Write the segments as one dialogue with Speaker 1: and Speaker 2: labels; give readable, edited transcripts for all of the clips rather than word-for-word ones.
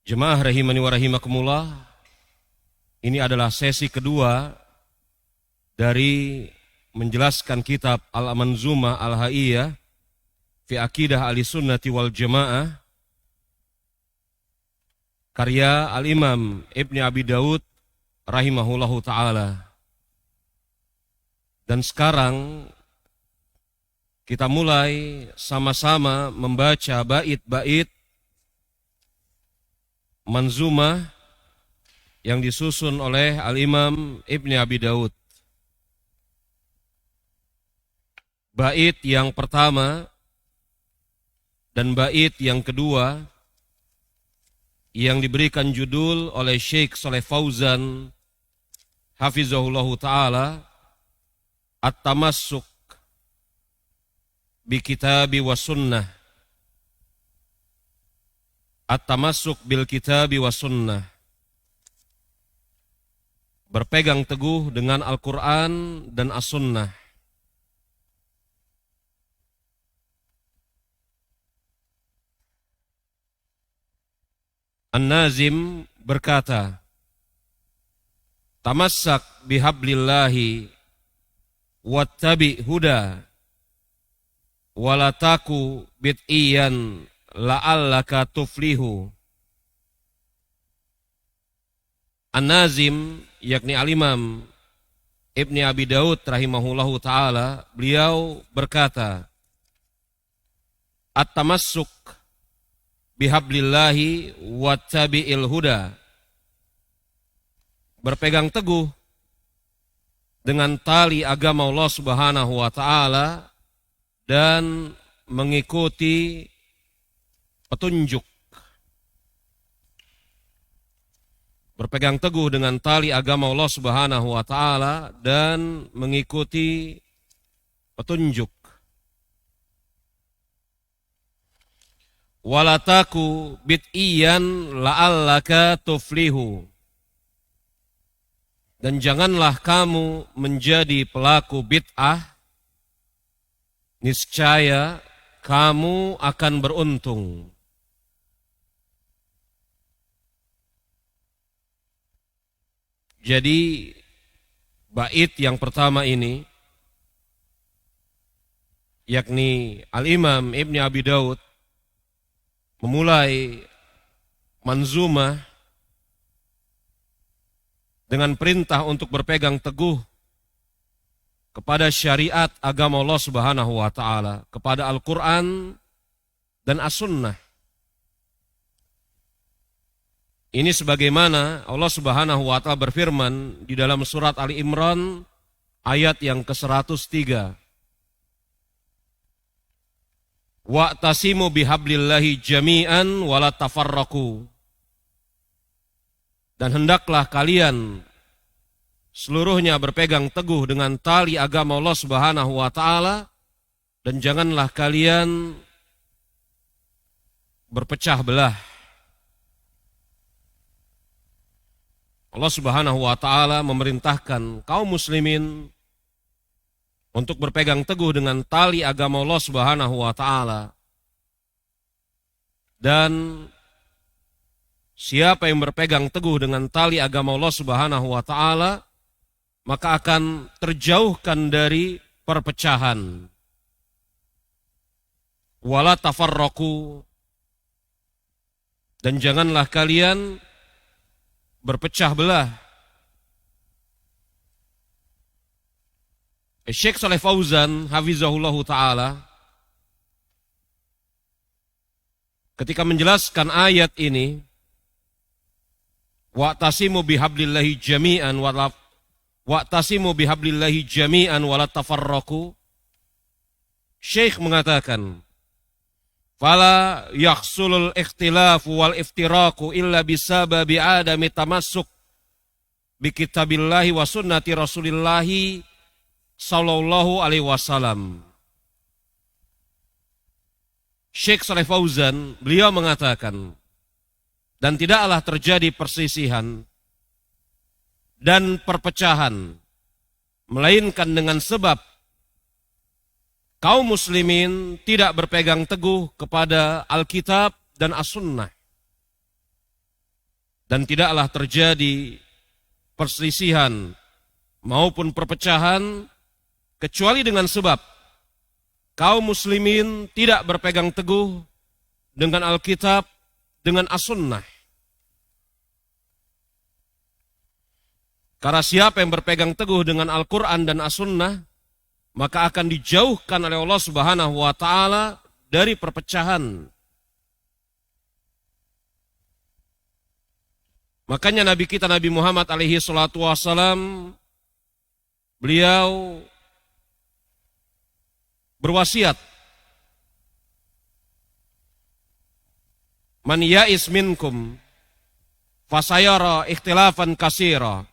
Speaker 1: Jemaah rahimani wa rahimakumullah, ini adalah sesi kedua dari menjelaskan kitab Al-Manzumah Al-Haiyah fi Aqidah Ahlussunnati wal Jamaah karya Al-Imam Ibni Abi Daud rahimahullahu ta'ala. Dan sekarang kita mulai sama-sama membaca bait-bait Manzumah yang disusun oleh Al-Imam Ibni Abi Daud. Bait yang pertama dan bait yang kedua yang diberikan judul oleh Syekh Shalih Fauzan hafizahullahu ta'ala, At-Tamassuk bi Kitabi wa Sunnah. At-Tamassuk bil Kitabi wa Sunnah. Berpegang teguh dengan Al-Quran dan As-Sunnah. An-Nazim berkata, Tamassak bihablillahi wattabi huda walataku bid'iyan la'allaka tuflihu. An-Nazim yakni Al-Imam Ibni Abi Daud rahimahullahu ta'ala, beliau berkata, At-Tamassuk bihablillahi wattabi'il huda. Berpegang teguh dengan tali agama Allah Subhanahu wa ta'ala dan mengikuti petunjuk. Berpegang teguh dengan tali agama Allah Subhanahu wa ta'ala dan mengikuti petunjuk. Walataku bid'iyan la'allaka tuflihu. Dan janganlah kamu menjadi pelaku bid'ah, niscaya kamu akan beruntung. Jadi bait yang pertama ini, yakni Al-Imam Ibni Abi Daud memulai manzumah dengan perintah untuk berpegang teguh kepada syariat agama Allah Subhanahu wa ta'ala, kepada Al-Quran dan As-Sunnah. Ini sebagaimana Allah Subhanahu wa ta'ala berfirman di dalam surat Ali Imran ayat yang ke-103. Wa'tasimu bihablillahi jami'an wala tafarraqu. Dan hendaklah kalian seluruhnya berpegang teguh dengan tali agama Allah Subhanahu wa ta'ala dan janganlah kalian berpecah belah. Allah Subhanahu wa ta'ala memerintahkan kaum muslimin untuk berpegang teguh dengan tali agama Allah Subhanahu wa ta'ala. Dan siapa yang berpegang teguh dengan tali agama Allah Subhanahu wa ta'ala, maka akan terjauhkan dari perpecahan. Wala tafarraqu. Dan janganlah kalian berpecah belah. Syekh Shalih Fauzan hafizahullahu ta'ala ketika menjelaskan ayat ini, wa'tasimu bihablillahi jami'an wala tafarraqu, Syekh mengatakan, fala yahsulul ikhtilafu wal iftiraku illa bisababi adami tamassuk bi kitabillahi wa sunnati rasulillahi sallallahu alaihi wasallam. Syekh Shalih Fauzan beliau mengatakan, dan tidaklah terjadi persisihan dan perpecahan melainkan dengan sebab kaum muslimin tidak berpegang teguh kepada Alkitab dan As-Sunnah. dan tidaklah terjadi perselisihan maupun perpecahan kecuali dengan sebab kaum muslimin tidak berpegang teguh dengan Alkitab, dengan As-Sunnah. Karena siapa yang berpegang teguh dengan Al-Quran dan As-Sunnah, maka akan dijauhkan oleh Allah Subhanahu wa Ta'ala dari perpecahan. Makanya Nabi kita Nabi Muhammad alaihi salatu wassalam, beliau berwasiat, man ya'is minkum fasayara ikhtilafan katsira.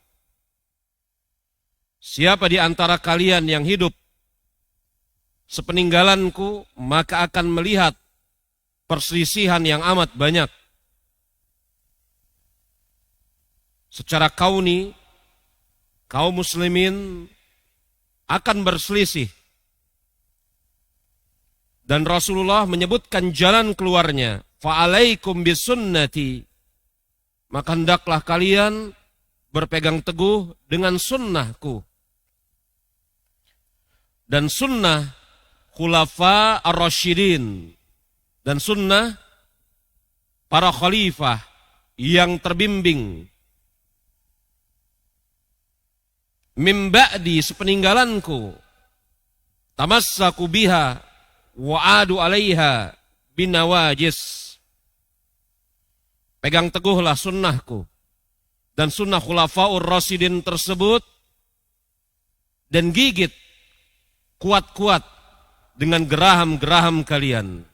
Speaker 1: Siapa di antara kalian yang hidup sepeninggalanku, maka akan melihat perselisihan yang amat banyak. Secara kauni, kaum muslimin akan berselisih. Dan Rasulullah menyebutkan jalan keluarnya, fa'alaikum bisunnati. Maka hendaklah kalian berpegang teguh dengan sunnahku. Dan sunnah khulafa ar-rasyidin. Dan sunnah para khalifah yang terbimbing. Min ba'di, sepeninggalanku, tamassaku biha wa'adu alaiha binawajis. Pegang teguhlah sunnahku dan sunnah khulafaur rasyidin tersebut, dan gigit kuat-kuat dengan geraham-geraham kalian.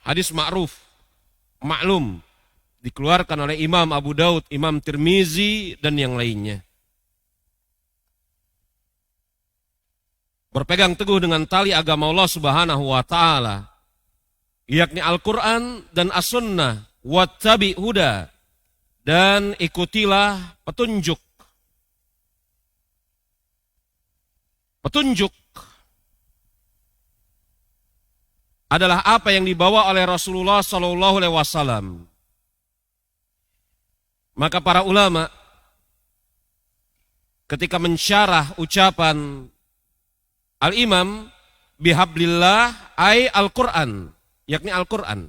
Speaker 1: Hadis ma'ruf, maklum, dikeluarkan oleh Imam Abu Daud, Imam Tirmizi, dan yang lainnya. Berpegang teguh dengan tali agama Allah Subhanahu wa Ta'ala, yakni Al-Quran dan As-Sunnah, wattabi huda, dan ikutilah petunjuk. Petunjuk adalah apa yang dibawa oleh Rasulullah SAW. Maka para ulama ketika mensyarah ucapan Al-Imam bihablillah ay Al-Quran, yakni Al-Quran.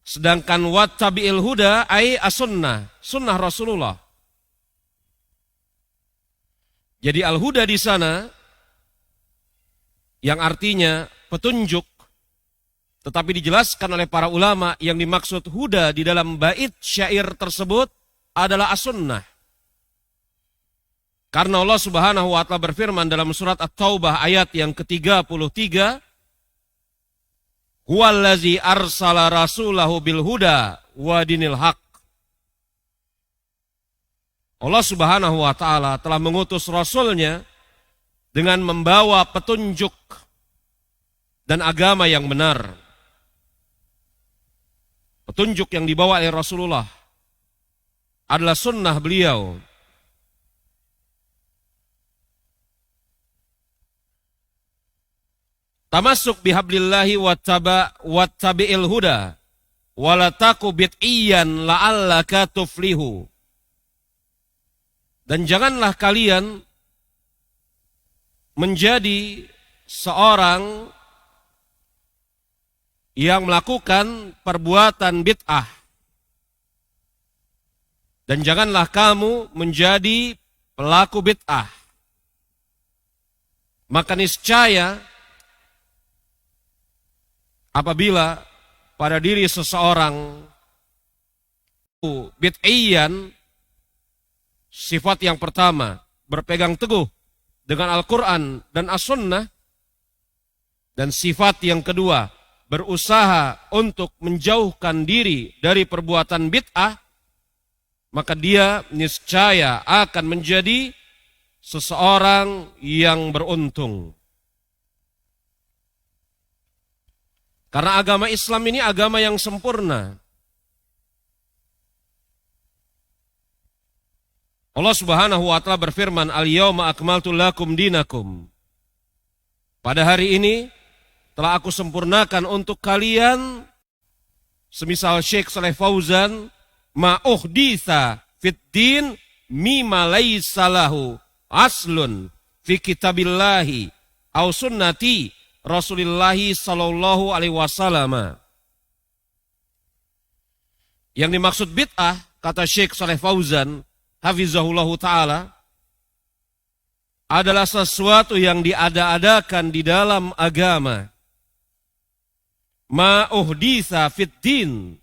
Speaker 1: Sedangkan wattabi'il huda ay as-sunnah, sunnah Rasulullah. Jadi al-huda di sana yang artinya petunjuk, tetapi dijelaskan oleh para ulama yang dimaksud huda di dalam bait syair tersebut adalah as-sunnah. Karena Allah Subhanahu wa Ta'ala berfirman dalam surat At-Taubah ayat yang ke-33, huwallazi arsala rasulahu bil huda wa dinil haq. Allah Subhanahu wa Ta'ala telah mengutus Rasulnya dengan membawa petunjuk dan agama yang benar. Petunjuk yang dibawa oleh Rasulullah adalah sunnah beliau. Tamasuk bihablillahi wattabi'il huda walataku bid'iyan la'allaka tuflihu. Dan janganlah kalian menjadi seorang yang melakukan perbuatan bid'ah. Dan janganlah kamu menjadi pelaku bid'ah. Maka niscaya apabila pada diri seseorang bid'iyan, sifat yang pertama berpegang teguh dengan Al-Quran dan As-Sunnah, dan sifat yang kedua berusaha untuk menjauhkan diri dari perbuatan bid'ah, maka dia niscaya akan menjadi seseorang yang beruntung. Karena agama Islam ini agama yang sempurna. Allah Subhanahu wa Ta'ala berfirman, al-yawma akmaltu lakum dinakum. Pada hari ini telah aku sempurnakan untuk kalian Semisal Syekh Saleh Fauzan, ma uhditsa fid din mimma laisa lahu aslun fi kitabillahi au sunnati Rasulillahi sallallahu alaihi wasallam. Yang dimaksud bid'ah, kata Syekh Saleh Fauzan hafizahullahu taala, adalah sesuatu yang diada-adakan di dalam agama. Ma uhditsa fid din,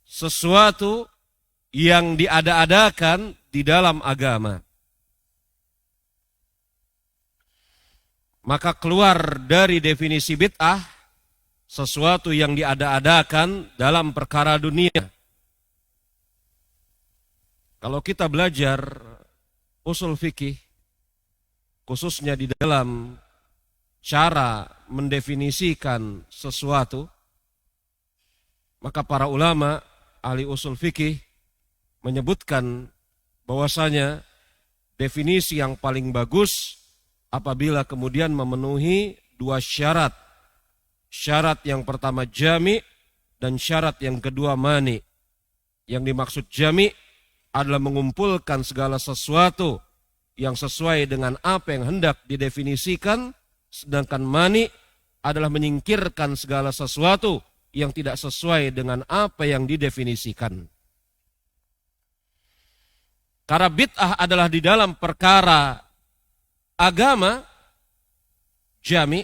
Speaker 1: sesuatu yang diada-adakan di dalam agama. Maka keluar dari definisi bid'ah sesuatu yang diada-adakan dalam perkara dunia. Kalau kita belajar usul fikih, khususnya di dalam cara mendefinisikan sesuatu, maka para ulama ahli usul fikih menyebutkan bahwasanya definisi yang paling bagus apabila kemudian memenuhi dua syarat. Syarat yang pertama jami dan syarat yang kedua mani. Yang dimaksud jami adalah mengumpulkan segala sesuatu yang sesuai dengan apa yang hendak didefinisikan, sedangkan mani adalah menyingkirkan segala sesuatu yang tidak sesuai dengan apa yang didefinisikan. Karena bid'ah adalah di dalam perkara agama, jami,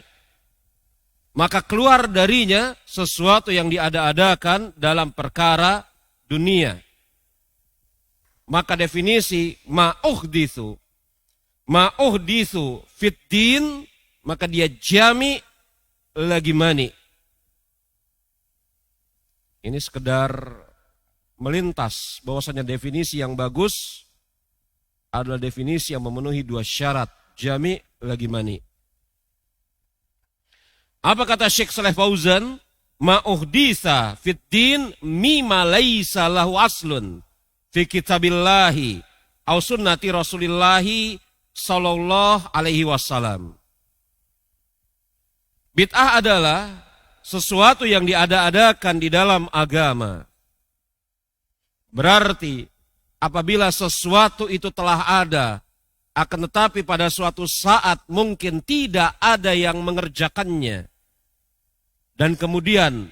Speaker 1: maka keluar darinya sesuatu yang diada-adakan dalam perkara dunia. Maka definisi ma'uhditsu fid din, maka dia jami lagi mani. Ini sekedar melintas bahwasanya definisi yang bagus adalah definisi yang memenuhi dua syarat, jami lagi mani. Apa kata Syekh Saleh Fauzan? Ma uhditsa fid din mimma laisa lahu aslun fi kitabillahi au sunnati Rasulillahi sallallahu alaihi wasallam. Bid'ah adalah sesuatu yang diada-adakan di dalam agama. Berarti apabila sesuatu itu telah ada, akan tetapi pada suatu saat mungkin tidak ada yang mengerjakannya, dan kemudian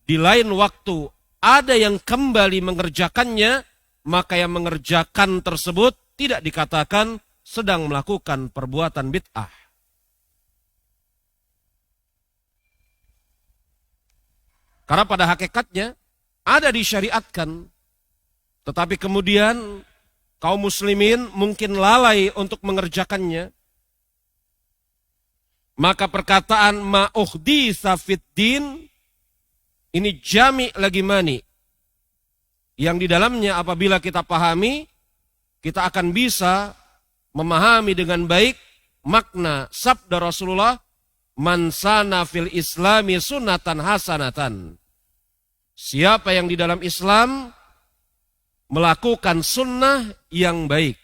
Speaker 1: di lain waktu ada yang kembali mengerjakannya, maka yang mengerjakan tersebut tidak dikatakan sedang melakukan perbuatan bid'ah. Karena pada hakikatnya ada disyariatkan, tetapi kemudian kaum muslimin mungkin lalai untuk mengerjakannya. Maka perkataan ma'uhditsa fid din ini jami lagi mani, yang di dalamnya apabila kita pahami, kita akan bisa memahami dengan baik makna sabda Rasulullah, man sana fil islami sunnatan hasanatan. Siapa yang di dalam Islam melakukan sunnah yang baik,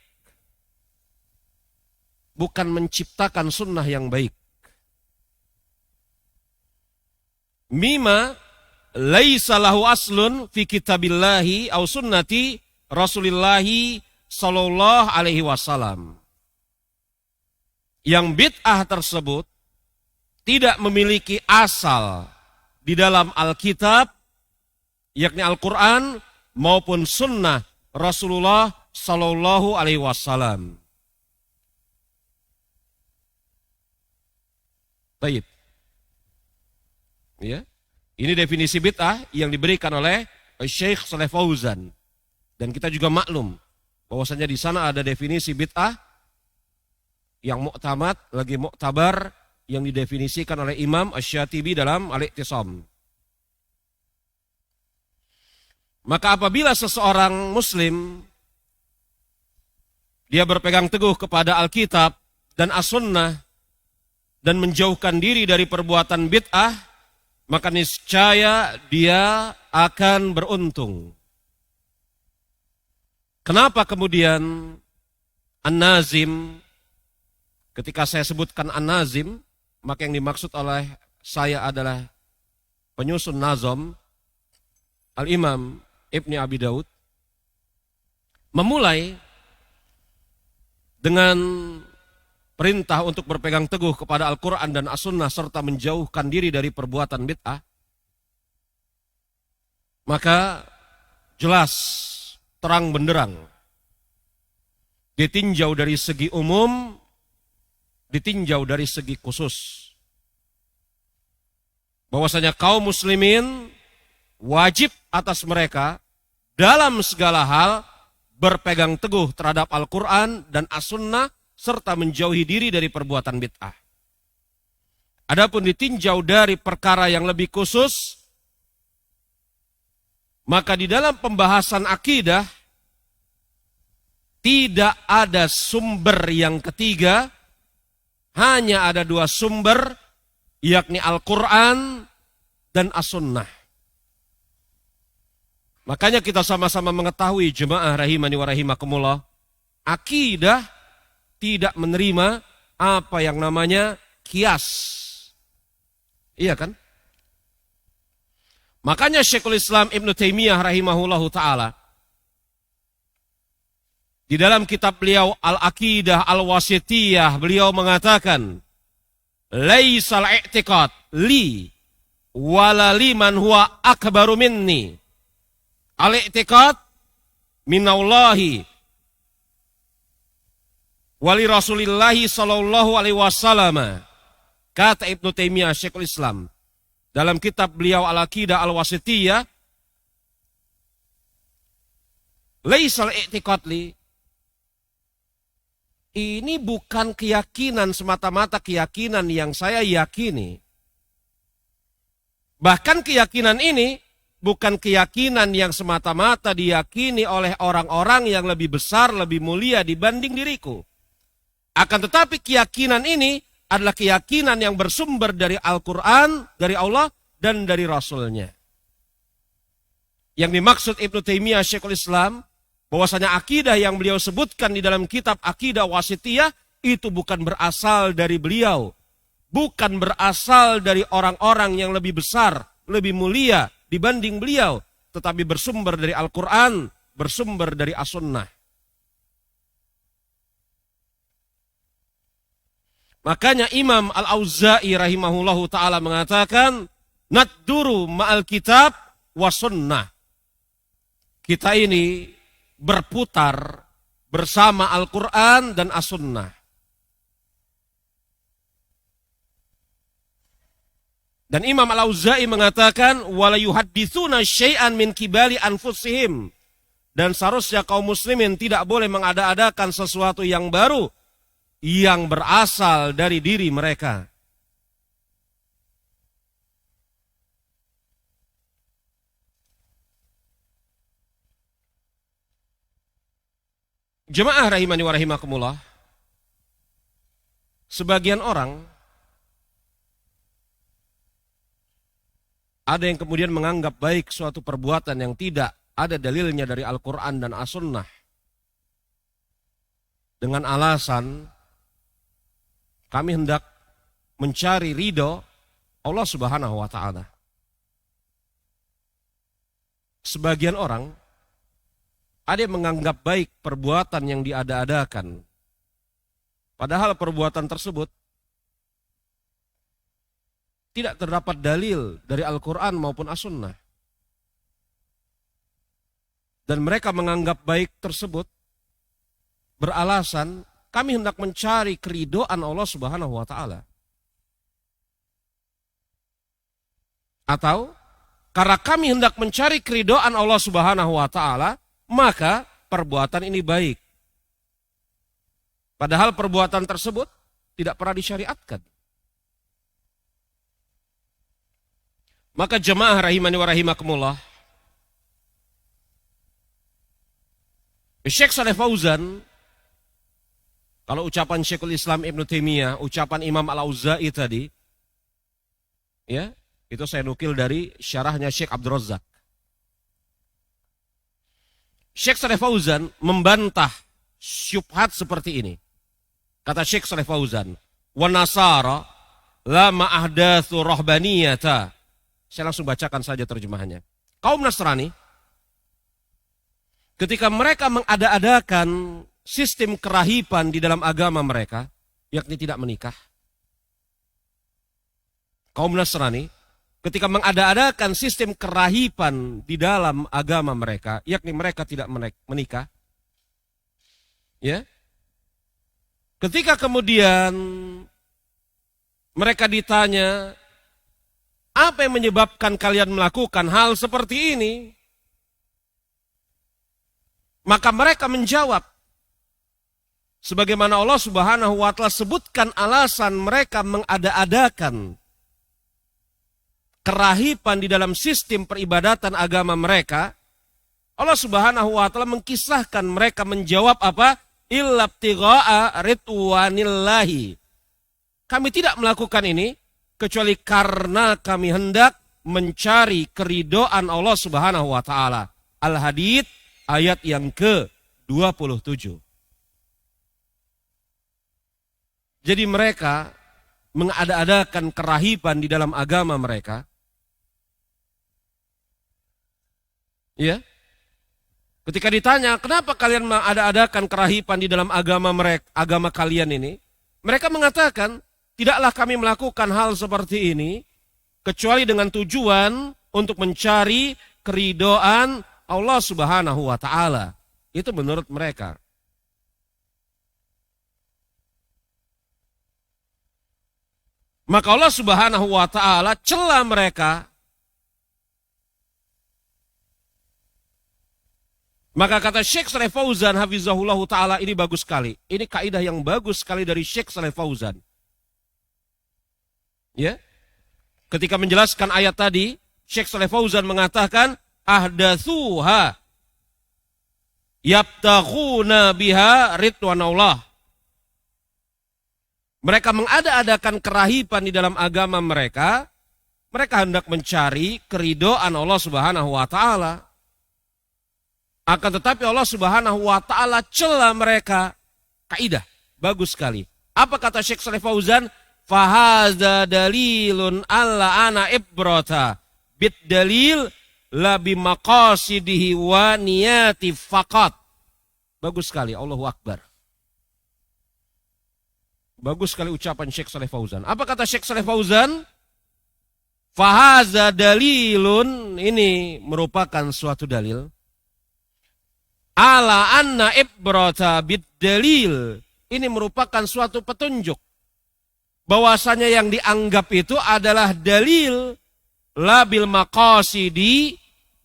Speaker 1: bukan menciptakan sunnah yang baik. Mima laisa lahu aslun fi kitabillahi au sunnati Rasulillahi sallallahu alaihi wasallam. Yang bid'ah tersebut tidak memiliki asal di dalam Alkitab, yakni Al-Quran, maupun sunnah Rasulullah sallallahu alaihi wasallam. Baik. Ya. Ini definisi bid'ah yang diberikan oleh Syekh Saleh Fauzan. Dan kita juga maklum bahwasanya di sana ada definisi bid'ah yang muktamad, lagi muktabar, yang didefinisikan oleh Imam Asy-Syatibi dalam Al-I'tisam. Maka apabila seseorang muslim dia berpegang teguh kepada Alkitab dan As-Sunnah dan menjauhkan diri dari perbuatan bid'ah, maka niscaya dia akan beruntung. Kenapa kemudian An-Nazim, ketika saya sebutkan An-Nazim, maka yang dimaksud oleh saya adalah penyusun nazam, Al-Imam Ibni Abi Daud memulai dengan perintah untuk berpegang teguh kepada Al-Quran dan As-Sunnah serta menjauhkan diri dari perbuatan bid'ah, maka jelas terang benderang ditinjau dari segi umum, ditinjau dari segi khusus, bahwasanya kaum muslimin wajib atas mereka dalam segala hal berpegang teguh terhadap Al-Quran dan As-Sunnah serta menjauhi diri dari perbuatan bid'ah. Adapun ditinjau dari perkara yang lebih khusus, maka di dalam pembahasan akidah tidak ada sumber yang ketiga, hanya ada dua sumber, yakni Al-Quran dan As-Sunnah. Makanya kita sama-sama mengetahui, jemaah rahimani wa rahimakumullah, akidah tidak menerima apa yang namanya kias. Iya kan? Makanya Syekhul Islam Ibn Taimiyah rahimahullahu ta'ala, di dalam kitab beliau Al-Aqidah Al-Wasithiyah, beliau mengatakan, laisal i'tiqad li wala liman huwa akbaru minni. Al-i'tiqad minallahi wali Rasulillahi sallallahu alaihi wasallam. Kata Ibnu Taimiyah Syekhul Islam dalam kitab beliau Al-Aqidah Al-Wasithiyah, laisal i'tiqad li, ini bukan keyakinan semata-mata keyakinan yang saya yakini. Bahkan keyakinan ini bukan keyakinan yang semata-mata diyakini oleh orang-orang yang lebih besar, lebih mulia dibanding diriku. Akan tetapi keyakinan ini adalah keyakinan yang bersumber dari Al-Quran, dari Allah, dan dari Rasulnya. Yang dimaksud Ibnu Taimiyah Syekhul Islam, bahwasanya akidah yang beliau sebutkan di dalam kitab Aqidah Wasithiyah, itu bukan berasal dari beliau. Bukan berasal dari orang-orang yang lebih besar, lebih mulia dibanding beliau, tetapi bersumber dari Al-Quran, bersumber dari As-Sunnah. Makanya Imam Al-Auza'i rahimahullahu ta'ala mengatakan, nadduru ma'al kitab wa sunnah. Kita ini berputar bersama Al-Quran dan As-Sunnah. Dan Imam Al-Auza'i mengatakan, wala yuhadditsuna syai'an min kibali anfusihim. Dan seharusnya kaum muslimin tidak boleh mengada-adakan sesuatu yang baru yang berasal dari diri mereka. Jemaah rahimani wa rahimakumullah, sebagian orang ada yang kemudian menganggap baik suatu perbuatan yang tidak ada dalilnya dari Al-Quran dan As-Sunnah dengan alasan kami hendak mencari ridho Allah Subhanahu wa ta'ala. Sebagian orang ada yang menganggap baik perbuatan yang diada-adakan, padahal perbuatan tersebut tidak terdapat dalil dari Al-Quran maupun As-Sunnah. Dan mereka menganggap baik tersebut beralasan kami hendak mencari keridhaan Allah Subhanahu wa ta'ala. Atau karena kami hendak mencari keridhaan Allah Subhanahu wa ta'ala, maka perbuatan ini baik. Padahal perbuatan tersebut tidak pernah disyariatkan. Maka jemaah rahimani wa rahimakumullah, Syekh Shalih Fauzan, kalau ucapan Syekhul Islam Ibn Taimiyah, ucapan Imam Al-Auza'i tadi, ya, itu saya nukil dari syarahnya Syekh Abdul Razak. Syekh Shalih Fauzan membantah syubhat seperti ini. Kata Syekh Shalih Fauzan, wa nasara la ma'ahdatsu rahbaniyata. Saya langsung bacakan saja terjemahannya. kaum Nasrani, ketika mereka mengada-adakan sistem kerahiban di dalam agama mereka, yakni tidak menikah. Kaum Nasrani, ketika mengada-adakan sistem kerahiban di dalam agama mereka, yakni mereka tidak menikah, ya. Ketika kemudian mereka ditanya, apa yang menyebabkan kalian melakukan hal seperti ini? Maka mereka menjawab, sebagaimana Allah Subhanahu wa Ta'ala sebutkan alasan mereka mengada-adakan kerahiban di dalam sistem peribadatan agama mereka. Allah Subhanahu wa Ta'ala mengkisahkan mereka menjawab apa? Illa ibtigha'a ridwanillahi. Kami tidak melakukan ini kecuali karena kami hendak mencari keridhaan Allah Subhanahu wa Ta'ala. Al-Hadid ayat yang ke-27. Jadi mereka mengada-adakan kerahiban di dalam agama mereka. Ya. Ketika ditanya, kenapa kalian mengada-adakan kerahiban di dalam agama kalian ini? Mereka mengatakan, tidaklah kami melakukan hal seperti ini kecuali dengan tujuan untuk mencari keridhaan Allah Subhanahu wa Ta'ala. Itu menurut mereka. Maka Allah Subhanahu wa Ta'ala cela mereka. Maka kata Syekh Shalih Fauzan hafizahullah ta'ala, ini bagus sekali. Ini kaidah yang bagus sekali dari Syekh Shalih Fauzan. Ya. Ketika menjelaskan ayat tadi, Syekh Shalih Fauzan mengatakan, ahdatsuha yabtaghuna biha ridwanallah. Mereka mengada-adakan kerahiban di dalam agama mereka. Mereka hendak mencari keridhaan Allah Subhanahu wa Ta'ala. Akan tetapi Allah Subhanahu wa Ta'ala cela mereka. Kaidah bagus sekali. Apa kata Syekh Shalih Fauzan? Fahaza dalilun alla ana ibrata bid dalil la bimaqasidihi wa niyati faqat. Bagus sekali, Allahu Akbar. Bagus sekali ucapan Syekh Shalih Fauzan. Apa kata Syekh Shalih Fauzan? Fahaza dalilun, ini merupakan suatu dalil. Ala anna ibrata bid dalil, ini merupakan suatu petunjuk bahwasanya yang dianggap itu adalah dalil labil maqasidi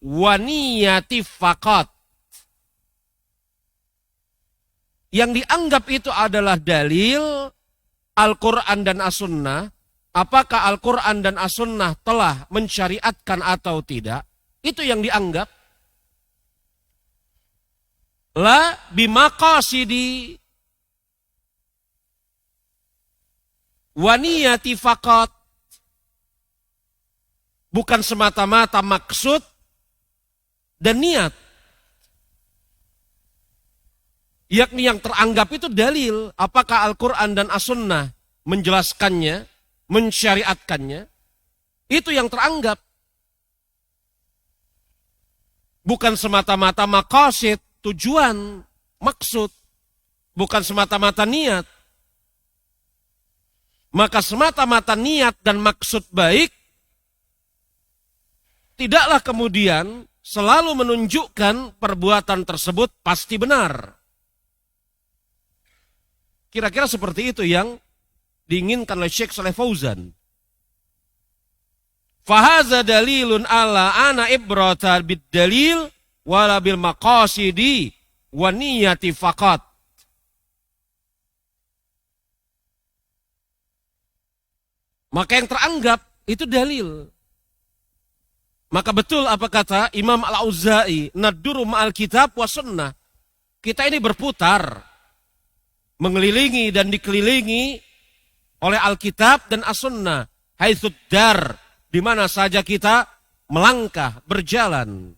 Speaker 1: wa niyati faqat. Yang dianggap itu adalah dalil Al-Quran dan As-Sunnah. Apakah Al-Quran dan As-Sunnah telah mensyariatkan atau tidak? Itu yang dianggap. La bimaqasidi wa niyati faqat. Bukan semata-mata maksud dan niat. Yakni yang teranggap itu dalil. Apakah Al-Quran dan As-Sunnah menjelaskannya, mensyariatkannya. Itu yang teranggap. Bukan semata-mata maqasid, tujuan, maksud. Bukan semata-mata niat. Maka semata-mata niat dan maksud baik tidaklah kemudian selalu menunjukkan perbuatan tersebut pasti benar. Kira-kira seperti itu yang diinginkan oleh Syekh Shalih Fauzan. Fahaza dalilun ala ana ibrata bid dalil wala bil maqasidi wa niyati faqat. Maka yang teranggap itu dalil. Maka betul apa kata Imam Al-Auza'i, naduru ma'al kitab wa sunnah. Kita ini berputar, mengelilingi dan dikelilingi oleh Alkitab dan As-Sunnah. Haitsud dar, di mana saja kita melangkah, berjalan.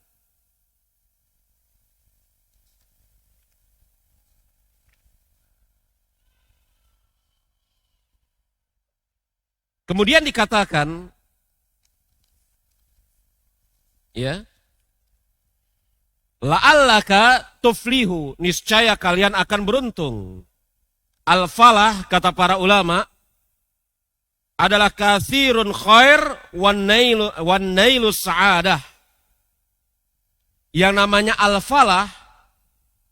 Speaker 1: Kemudian dikatakan, ya, La'allaka tuflihu, niscaya kalian akan beruntung. Al-falah, kata para ulama, adalah katsirun khair wan nailu sa'adah. Yang namanya al-falah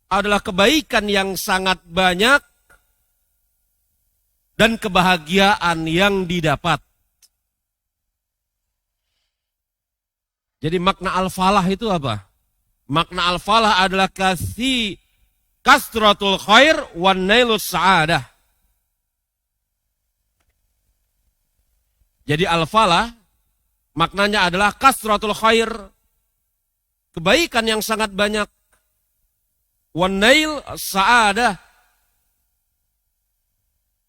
Speaker 1: adalah kebaikan yang sangat banyak dan kebahagiaan yang didapat. Jadi makna al-falah itu apa? Makna al-falah adalah kasratul khair wan nailus sa'adah. Jadi al-falah maknanya adalah kasratul khair, kebaikan yang sangat banyak, wan nail sa'adah,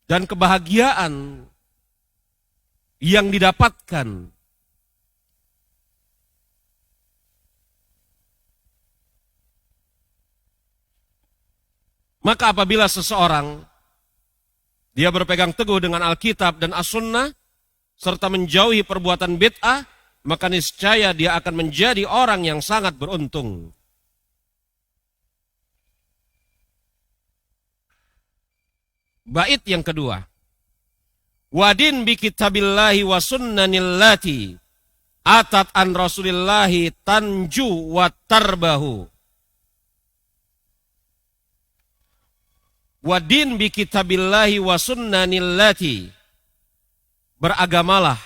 Speaker 1: dan kebahagiaan yang didapatkan. Maka apabila seseorang dia berpegang teguh dengan Alkitab dan As-Sunnah serta menjauhi perbuatan bid'ah, maka niscaya dia akan menjadi orang yang sangat beruntung. Bait yang kedua. Wadin bi kitabillahi wa sunnanillati atat an rasulillahi tanju wa tarbahu. Wadin bi kitabillahi wa sunnanillati, beragamalah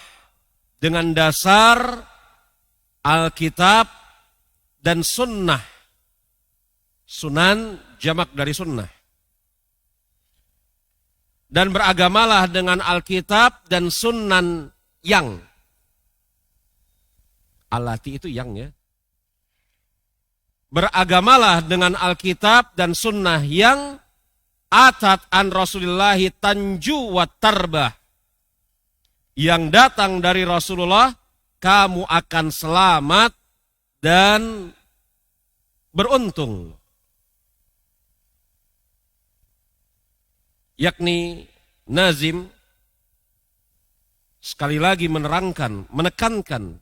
Speaker 1: dengan dasar Alkitab dan sunnah. Sunan jamak dari sunnah. Dan beragamalah dengan Alkitab dan sunan yang. Alati itu yang ya. Beragamalah dengan Alkitab dan sunnah yang atat an rasulillahi tanju wa tarbah, yang datang dari Rasulullah, kamu akan selamat dan beruntung. Yakni Nazim sekali lagi menekankan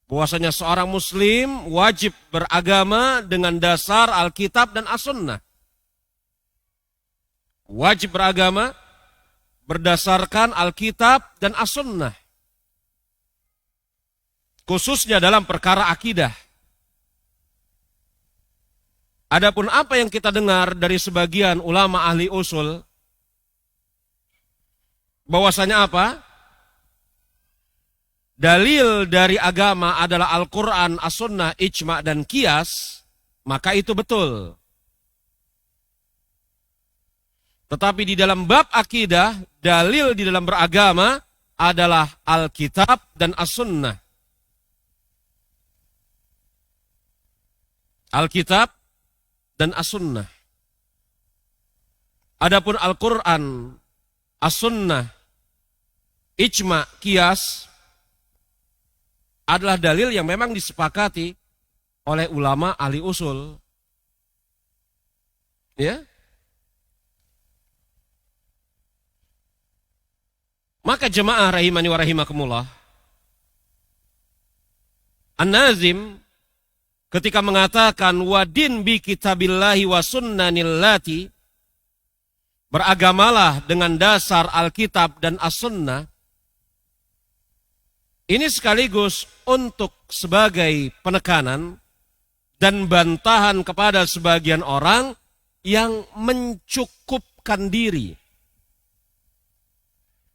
Speaker 1: bahwasanya seorang muslim wajib beragama dengan dasar Alkitab dan As-Sunnah. Wajib beragama berdasarkan Alkitab dan As-Sunnah. Khususnya dalam perkara akidah. Adapun apa yang kita dengar dari sebagian ulama ahli usul, bahwasanya apa? Dalil dari agama adalah Al-Quran, As-Sunnah, Ijma' dan Qiyas, maka itu betul. Tetapi di dalam bab akidah, dalil di dalam beragama adalah Alkitab dan As-Sunnah. Alkitab dan As-Sunnah. Adapun Al-Quran, As-Sunnah, Ijma', Qiyas adalah dalil yang memang disepakati oleh ulama ahli usul. Ya. Maka jemaah rahimani wa rahimakumullah, An-Nazim ketika mengatakan wadin bi kitabillahi wa sunnanillati, beragamalah dengan dasar Alkitab dan As-Sunnah, ini sekaligus untuk sebagai penekanan dan bantahan kepada sebagian orang yang mencukupkan diri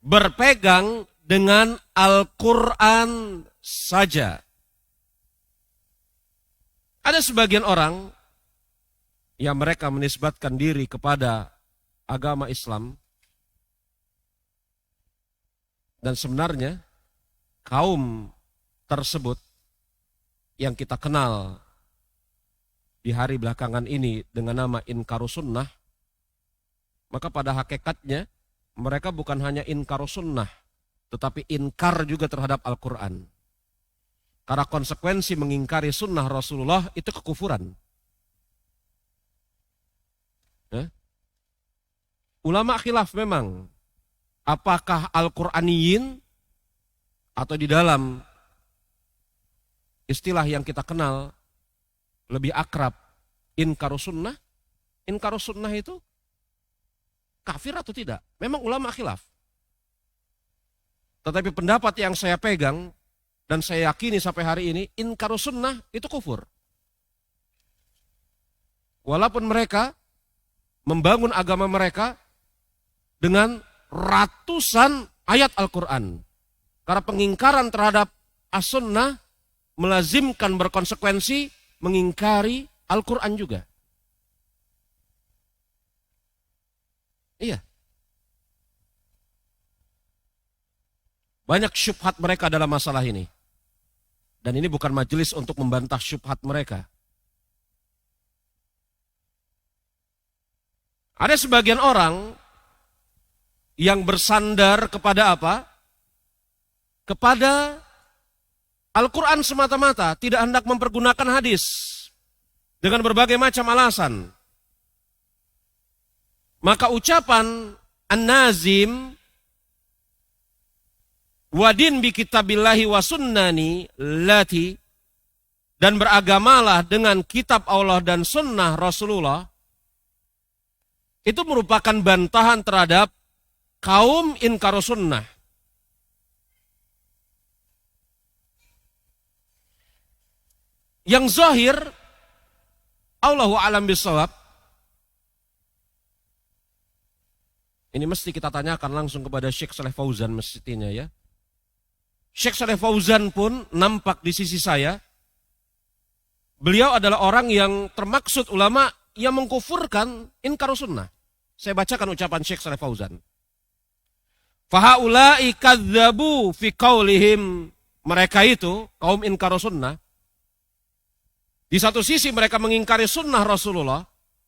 Speaker 1: berpegang dengan Al-Quran saja. Ada sebagian orang yang mereka menisbatkan diri kepada agama Islam, dan sebenarnya kaum tersebut yang kita kenal di hari belakangan ini dengan nama Inkarus Sunnah, maka pada hakikatnya mereka bukan hanya Inkarus Sunnah, tetapi inkar juga terhadap Al-Quran. Karena konsekuensi mengingkari sunnah Rasulullah itu kekufuran. Ya? Ulama khilaf memang, apakah Al-Quraniyin atau di dalam istilah yang kita kenal lebih akrab inkarus sunnah. Inkarus sunnah itu kafir atau tidak? Memang ulama khilaf. Tetapi pendapat yang saya pegang dan saya yakini sampai hari ini, inkarus sunnah itu kufur. Walaupun mereka membangun agama mereka dengan ratusan ayat Al-Quran. Karena pengingkaran terhadap as-sunnah melazimkan berkonsekuensi mengingkari Al-Quran juga. Iya. Banyak syubhat mereka dalam masalah ini. Dan ini bukan majelis untuk membantah syubhat mereka. Ada sebagian orang yang bersandar kepada apa? Kepada Al-Quran semata-mata, tidak hendak mempergunakan hadis dengan berbagai macam alasan. Maka ucapan An-Nazim wadin bi kitabillahi wa sunnani lati, dan beragamalah dengan kitab Allah dan sunnah Rasulullah, itu merupakan bantahan terhadap kaum inkarus sunnah. Yang zahir, Allahu a'lam bishawab, ini mesti kita tanyakan langsung kepada Syekh Saleh Fauzan mestinya ya. Syekh Saleh Fauzan pun nampak di sisi saya. Beliau adalah orang yang termaksud ulama yang mengkufurkan inkarus sunnah. Saya bacakan ucapan Syekh Saleh Fauzan. Fahaulai kadzabu fi qaulihim. Mereka itu, kaum inkarus sunnah. Di satu sisi mereka mengingkari sunnah Rasulullah.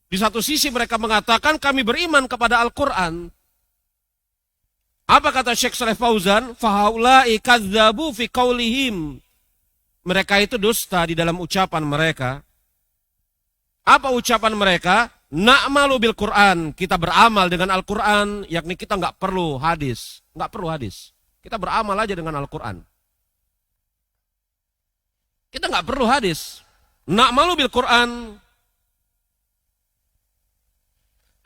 Speaker 1: Di satu sisi mereka mengatakan kami beriman kepada Al-Quran. Apa kata Syekh Saleh Fauzan? Fahaulai kadzabu fi qaulihim. Mereka itu dusta di dalam ucapan mereka. Apa ucapan mereka? Na'malu bil Quran. Kita beramal dengan Al-Quran, yakni kita nggak perlu hadis. Nggak perlu hadis. Kita beramal aja dengan Al-Quran. Kita nggak perlu hadis. Na'malu bil Quran.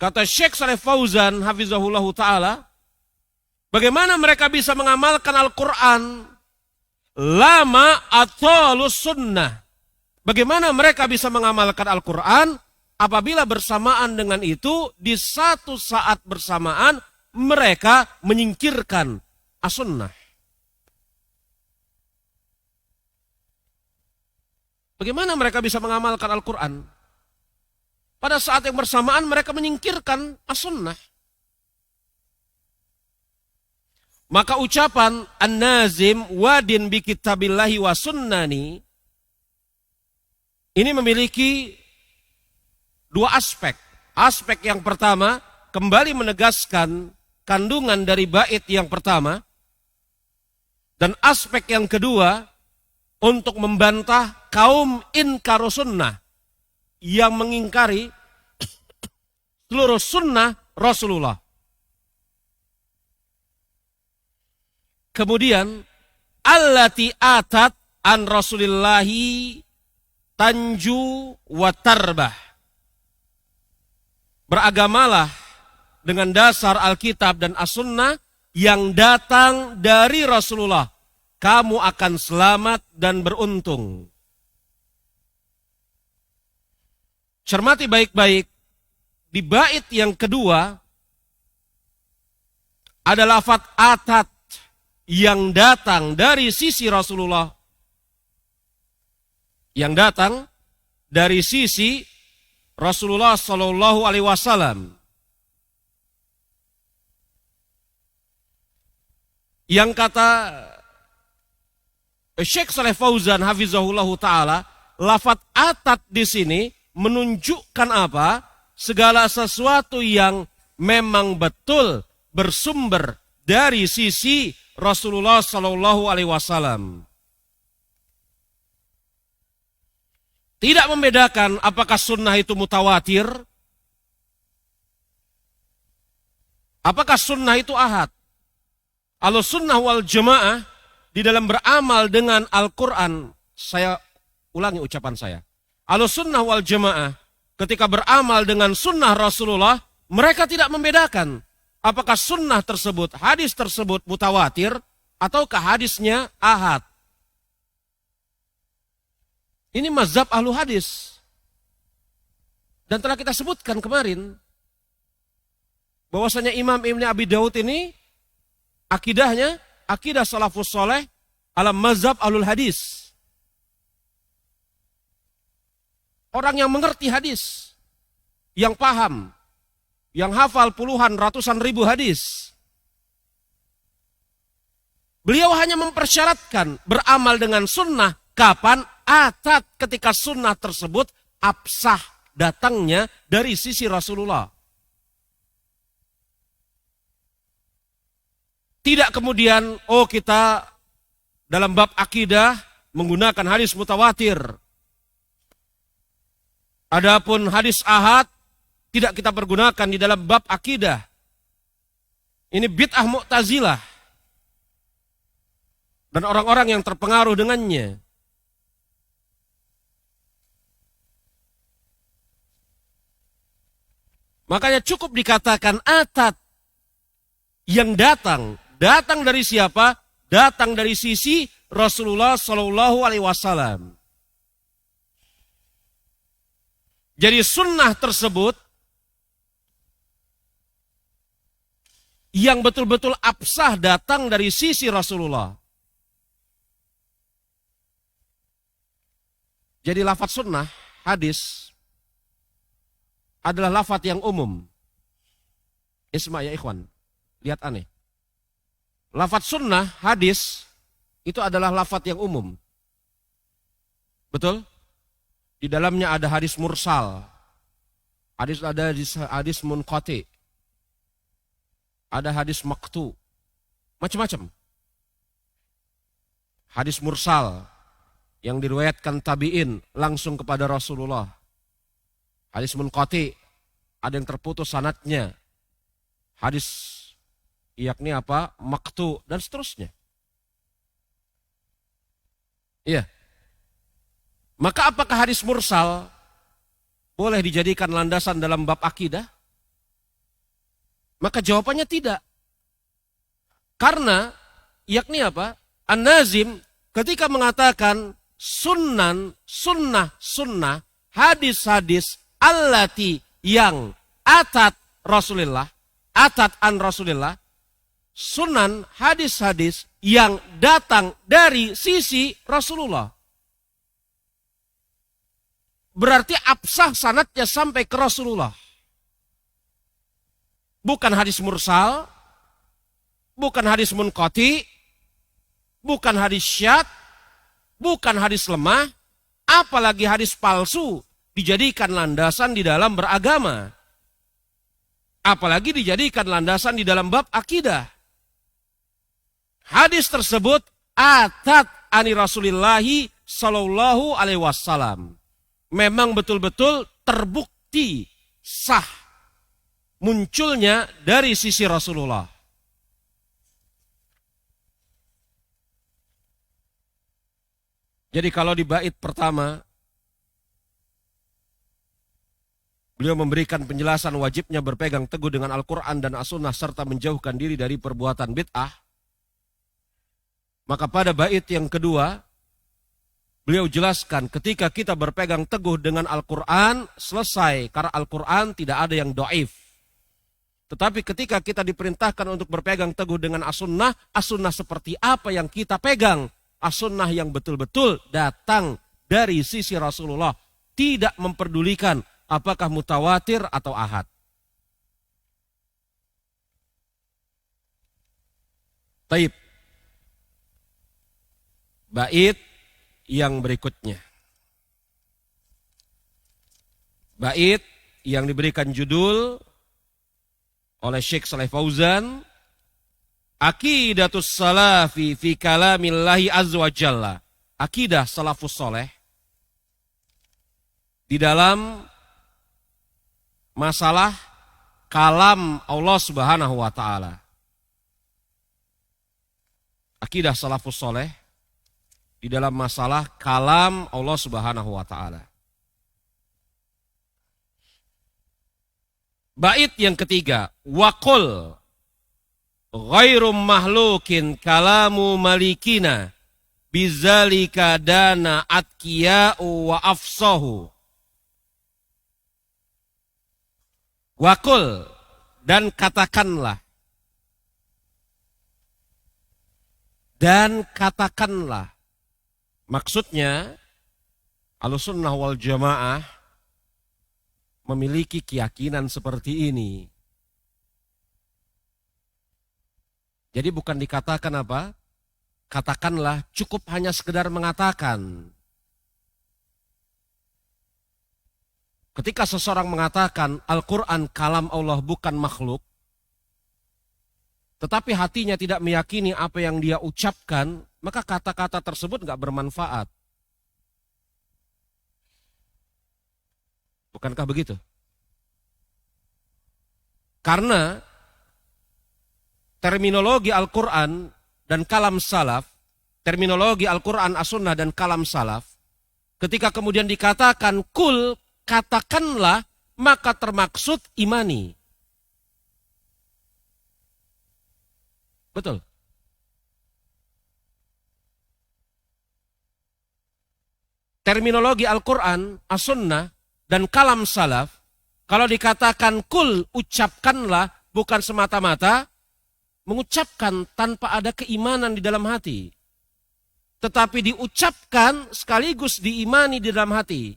Speaker 1: Kata Syekh Saleh Fauzan hafizahullah ta'ala, bagaimana mereka bisa mengamalkan Al-Quran lama atau sunnah? Bagaimana mereka bisa mengamalkan Al-Quran apabila bersamaan dengan itu di satu saat bersamaan mereka menyingkirkan as-sunnah? Bagaimana mereka bisa mengamalkan Al-Quran pada saat yang bersamaan mereka menyingkirkan as-sunnah? Maka ucapan An-Nazim wadin bi kitabillahi wa sunnani ini memiliki dua aspek. Aspek yang pertama kembali menegaskan kandungan dari bait yang pertama, dan aspek yang kedua untuk membantah kaum inkarus sunnah yang mengingkari seluruh sunnah Rasulullah. Kemudian allati atat an Rasulillahi tanju wa tarbah. Beragamalah dengan dasar Alkitab dan As-Sunnah yang datang dari Rasulullah. Kamu akan selamat dan beruntung. Cermati baik-baik. Di bait yang kedua ada lafaz atat yang datang dari sisi Rasulullah. Yang datang dari sisi Rasulullah Sallallahu Alaihi Wasallam. Yang kata Syekh Saleh Fauzan hafizahullahu ta'ala, lafaz atat di sini menunjukkan apa? Segala sesuatu yang memang betul bersumber dari sisi Rasulullah Sallallahu Alaihi Wasallam. Tidak membedakan apakah sunnah itu mutawatir, apakah sunnah itu ahad. Ahlussunnah wal jamaah di dalam beramal dengan Al-Quran, saya ulangi ucapan saya. Ahlussunnah wal Jamaah ketika beramal dengan sunnah Rasulullah, mereka tidak membedakan apakah sunnah tersebut, hadis tersebut mutawatir, ataukah hadisnya ahad. Ini mazhab ahlu hadis. Dan telah kita sebutkan kemarin, bahwasanya Imam Ibn Abi Daud ini, akidahnya, akidah salafus soleh, ala mazhab ahlul hadis. Orang yang mengerti hadis, yang paham, yang hafal puluhan, ratusan ribu hadis. Beliau hanya mempersyaratkan beramal dengan sunnah kapan? Atat ketika sunnah tersebut absah datangnya dari sisi Rasulullah. Tidak kemudian, kita dalam bab akidah menggunakan hadis mutawatir. Adapun hadis ahad tidak kita pergunakan di dalam bab akidah. Ini bid'ah Mu'tazilah. Dan orang-orang yang terpengaruh dengannya. Makanya cukup dikatakan atat yang datang dari siapa? Datang dari sisi Rasulullah Shallallahu Alaihi Wasallam. Jadi sunnah tersebut yang betul-betul absah datang dari sisi Rasulullah. Jadi lafaz sunnah, hadis, adalah lafaz yang umum. Isma ya ikhwan, lihat aneh. Lafaz sunnah, hadis, itu adalah lafaz yang umum. Betul? Di dalamnya ada hadis mursal, ada hadis munqati, ada hadis maqtu, macam-macam. Hadis mursal yang diriwayatkan tabi'in langsung kepada Rasulullah. Hadis munqati, ada yang terputus sanadnya. Hadis yakni apa? Maqtu dan seterusnya. Iya. Maka apakah hadis mursal boleh dijadikan landasan dalam bab akidah? Maka jawabannya tidak. Karena yakni apa? An-Nazim ketika mengatakan sunnah, hadis-hadis allati yang atat Rasulullah, atat an Rasulullah, sunan hadis-hadis yang datang dari sisi Rasulullah. Berarti absah sanadnya sampai ke Rasulullah. Bukan hadis mursal, bukan hadis munqati, bukan hadis syadz, bukan hadis lemah, apalagi hadis palsu dijadikan landasan di dalam beragama. Apalagi dijadikan landasan di dalam bab akidah. Hadis tersebut atat ani Rasulillahi Sallallahu Alaihi Wasallam. Memang betul-betul terbukti sah munculnya dari sisi Rasulullah. Jadi kalau di bait pertama beliau memberikan penjelasan wajibnya berpegang teguh dengan Al-Quran dan As-Sunnah serta menjauhkan diri dari perbuatan bid'ah. Maka pada bait yang kedua, beliau jelaskan ketika kita berpegang teguh dengan Al-Quran, selesai. Karena Al-Quran tidak ada yang do'if. Tetapi ketika kita diperintahkan untuk berpegang teguh dengan As-Sunnah, As-Sunnah seperti apa yang kita pegang? As-Sunnah yang betul-betul datang dari sisi Rasulullah. Tidak memperdulikan apakah mutawatir atau ahad. Taib. Bait yang berikutnya. Bait yang diberikan judul oleh Syekh Shalih Fauzan, Aqidatus Salafi fi Kalamillahi Azza wa Jalla. Akidah salafus soleh di dalam masalah kalam Allah Subhanahu wa taala. Akidah salafus soleh di dalam masalah kalam Allah Subhanahu wa taala. Bait yang ketiga, waqul ghairum mahlukin kalamu malikina bizalika dana atkiya'u wa afsahu. Waqul, dan katakanlah. Dan katakanlah. Maksudnya, Ahlussunnah wal Jamaah memiliki keyakinan seperti ini. Jadi bukan dikatakan apa? Katakanlah, cukup hanya sekedar mengatakan. Ketika seseorang mengatakan Al-Quran kalam Allah bukan makhluk, tetapi hatinya tidak meyakini apa yang dia ucapkan, maka kata-kata tersebut nggak bermanfaat. Bukankah begitu? Karena terminologi Al-Quran dan kalam salaf, terminologi Al-Quran, As-Sunnah dan kalam salaf, ketika kemudian dikatakan kul, katakanlah, maka termaksud imani. Betul. Terminologi Al-Quran, As-Sunnah, dan kalam salaf, kalau dikatakan kul, ucapkanlah, bukan semata-mata mengucapkan tanpa ada keimanan di dalam hati. Tetapi diucapkan sekaligus diimani di dalam hati.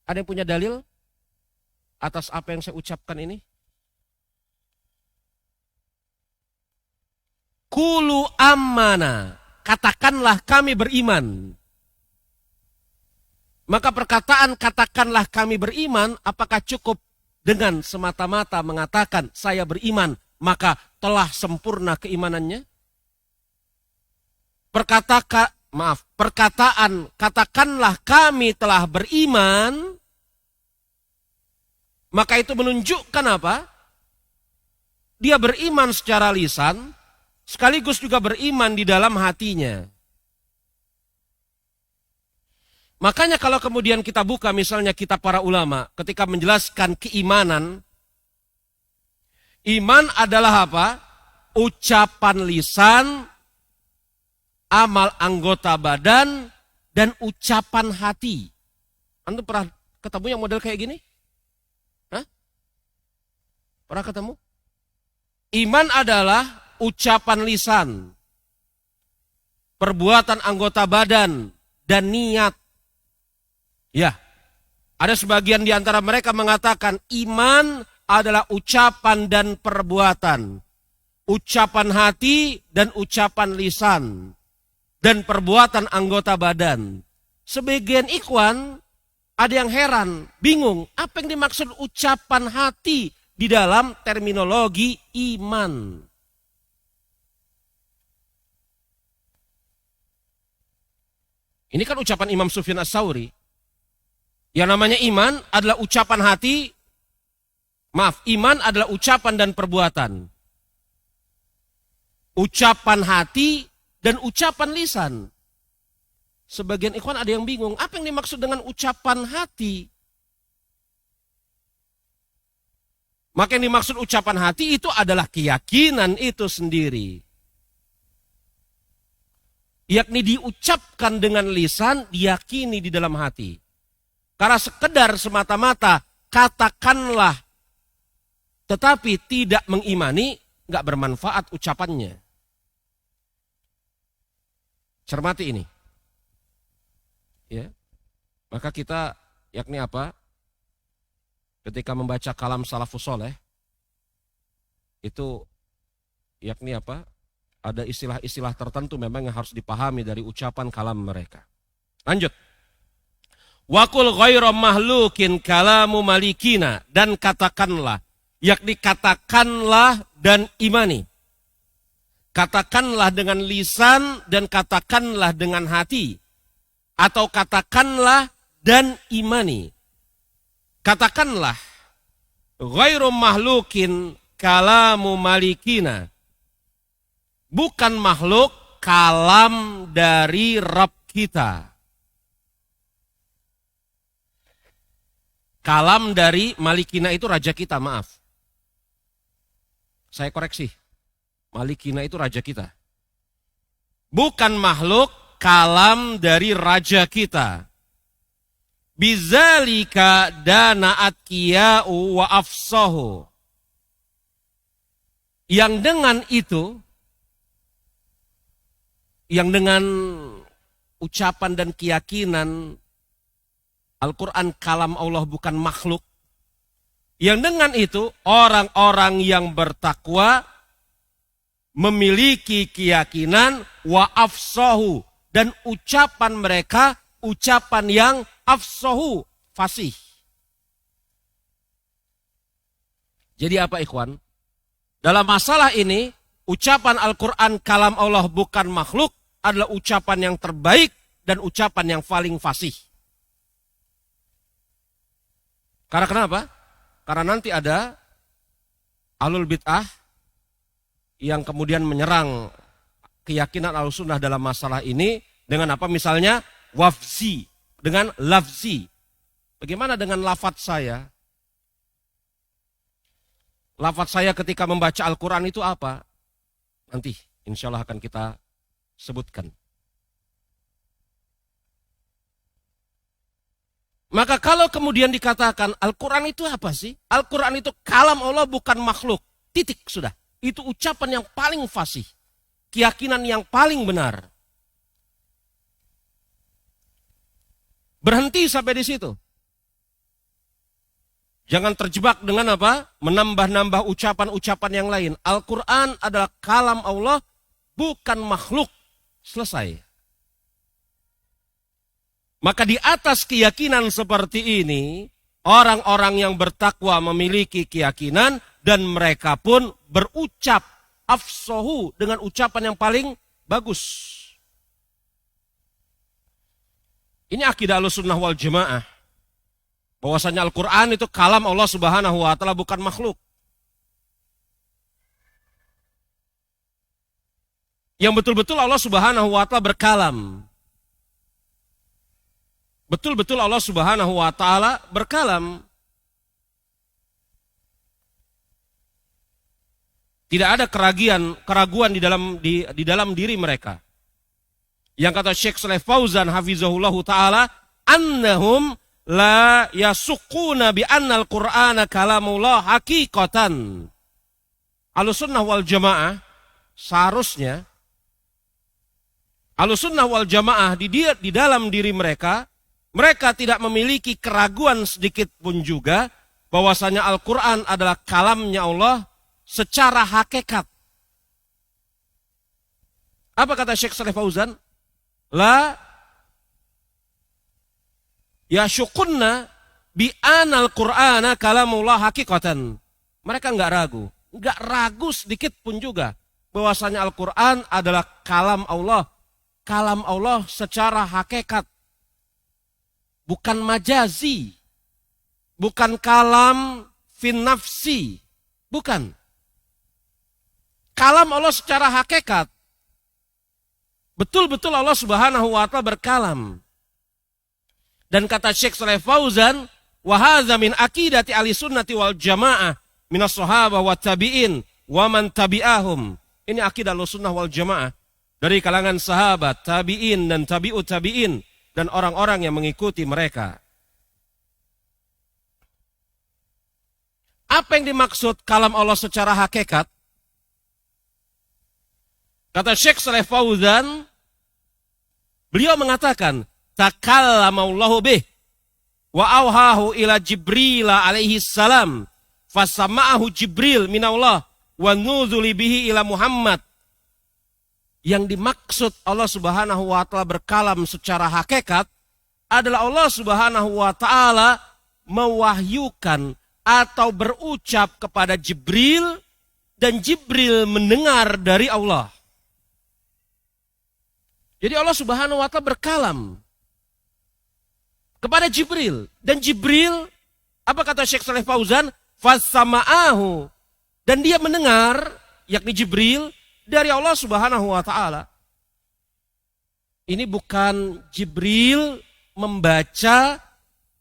Speaker 1: Ada yang punya dalil atas apa yang saya ucapkan ini? Kulu ammana, katakanlah kami beriman. Maka perkataan katakanlah kami beriman, apakah cukup dengan semata-mata mengatakan saya beriman, maka telah sempurna keimanannya? Perkataan katakanlah kami telah beriman, maka itu menunjukkan apa? Dia beriman secara lisan, sekaligus juga beriman di dalam hatinya. Makanya kalau kemudian kita buka misalnya kitab para ulama, ketika menjelaskan keimanan, iman adalah apa? Ucapan lisan, amal anggota badan, dan ucapan hati. Antum pernah ketemu yang model kayak gini? Hah? Pernah ketemu? Iman adalah ucapan lisan, perbuatan anggota badan, dan niat. Ya, ada sebagian di antara mereka mengatakan iman adalah ucapan dan perbuatan. Ucapan hati dan ucapan lisan. Dan perbuatan anggota badan. Sebagian ikhwan ada yang heran, bingung. Apa yang dimaksud ucapan hati di dalam terminologi iman? Ini kan ucapan Imam Sufyan Ats-Tsauri. Yang namanya iman adalah ucapan hati, iman adalah ucapan dan perbuatan. Ucapan hati dan ucapan lisan. Sebagian ikhwan ada yang bingung, apa yang dimaksud dengan ucapan hati? Maka yang dimaksud ucapan hati itu adalah keyakinan itu sendiri. Yakni diucapkan dengan lisan, diyakini di dalam hati. Karena sekedar semata-mata katakanlah, tetapi tidak mengimani, nggak bermanfaat ucapannya. Cermati ini. Ya. Maka kita yakni apa? Ketika membaca kalam salafus soleh, itu yakni apa? Ada istilah-istilah tertentu memang yang harus dipahami dari ucapan kalam mereka. Lanjut. Wakul ghairu mahlukin kalamu malikina, dan katakanlah, yakni katakanlah dan imani. Katakanlah dengan lisan dan katakanlah dengan hati. Atau katakanlah dan imani. Katakanlah ghairu mahlukin kalamu malikina. Bukan makhluk, kalam dari Rabb kita. Kalam dari Malikina itu raja kita, maaf. Saya koreksi. Malikina itu raja kita. Bukan makhluk, kalam dari raja kita. Bizalika dana'at kiya'u wa afsahu. Yang dengan itu, yang dengan ucapan dan keyakinan Al-Quran kalam Allah bukan makhluk. Yang dengan itu orang-orang yang bertakwa memiliki keyakinan wa afsahu, dan ucapan mereka ucapan yang afsahu, fasih. Jadi apa ikhwan? Dalam masalah ini ucapan Al-Quran kalam Allah bukan makhluk adalah ucapan yang terbaik dan ucapan yang paling fasih. Karena kenapa? Karena nanti ada ahlul bid'ah yang kemudian menyerang keyakinan Ahlussunnah dalam masalah ini dengan apa? Misalnya wafzi, dengan lafzi. Bagaimana dengan lafaz saya? Lafaz saya ketika membaca Al-Quran itu apa? Nanti insya Allah akan kita sebutkan. Maka kalau kemudian dikatakan Al-Quran itu apa sih? Al-Quran itu kalam Allah bukan makhluk. Titik sudah. Itu ucapan yang paling fasih. Keyakinan yang paling benar. Berhenti sampai di situ. Jangan terjebak dengan apa? Menambah-nambah ucapan-ucapan yang lain. Al-Quran adalah kalam Allah bukan makhluk. Selesai. Maka di atas keyakinan seperti ini, orang-orang yang bertakwa memiliki keyakinan dan mereka pun berucap afsahu dengan ucapan yang paling bagus. Ini akidah Ahlussunnah wal Jamaah. Bahwasanya Al-Quran itu kalam Allah Subhanahu wa Ta'ala, bukan makhluk. Yang betul-betul Allah Subhanahu wa Ta'ala berkalam. Betul-betul Allah Subhanahu wa Ta'ala berkalam. Tidak ada keraguan di dalam diri mereka. Yang kata Syekh Shalih Fauzan hafizahullahu taala, annahum la yasuquna bi annal Qur'ana kalamullah haqiqatan. Ahlussunnah wal Jamaah seharusnya Ahlussunnah wal Jamaah di dalam diri mereka tidak memiliki keraguan sedikit pun juga bahwasanya Al-Quran adalah kalamnya Allah secara hakikat. Apa kata Syekh Shalih Fauzan? La yashukunna bi anal Qur'ana kalamullah hakikatan. Mereka enggak ragu sedikit pun juga bahwasanya Al-Quran adalah kalam Allah secara hakikat. Bukan majazi, bukan kalam fin nafsi, bukan. Kalam Allah secara hakikat. Betul-betul Allah Subhanahu wa Ta'ala berkalam. Dan kata Syekh Shalih Fauzan, wa hadza min aqidati ahlisunnati wal jamaah minas sahabah wa tabi'in wa man tabi'ahum. Ini akidah Ahlussunnah wal Jamaah dari kalangan sahabat, tabi'in dan tabi'ut tabi'in dan orang-orang yang mengikuti mereka. Apa yang dimaksud kalam Allah secara hakikat? Kata Syekh Shalih Fauzan, beliau mengatakan, takallamallahu bih wa auhahu ila Jibril alaihi salam fasama'ahu Jibril minallah wa nuzuli bihi ila Muhammad. Yang dimaksud Allah Subhanahu wa Ta'ala berkalam secara hakikat adalah Allah Subhanahu wa Ta'ala mewahyukan atau berucap kepada Jibril dan Jibril mendengar dari Allah. Jadi Allah Subhanahu wa Ta'ala berkalam kepada Jibril dan Jibril, apa kata Syekh Shalih Fauzan? Fasama'ahu, dan dia mendengar, yakni Jibril, dari Allah Subhanahu wa Ta'ala. Ini bukan Jibril membaca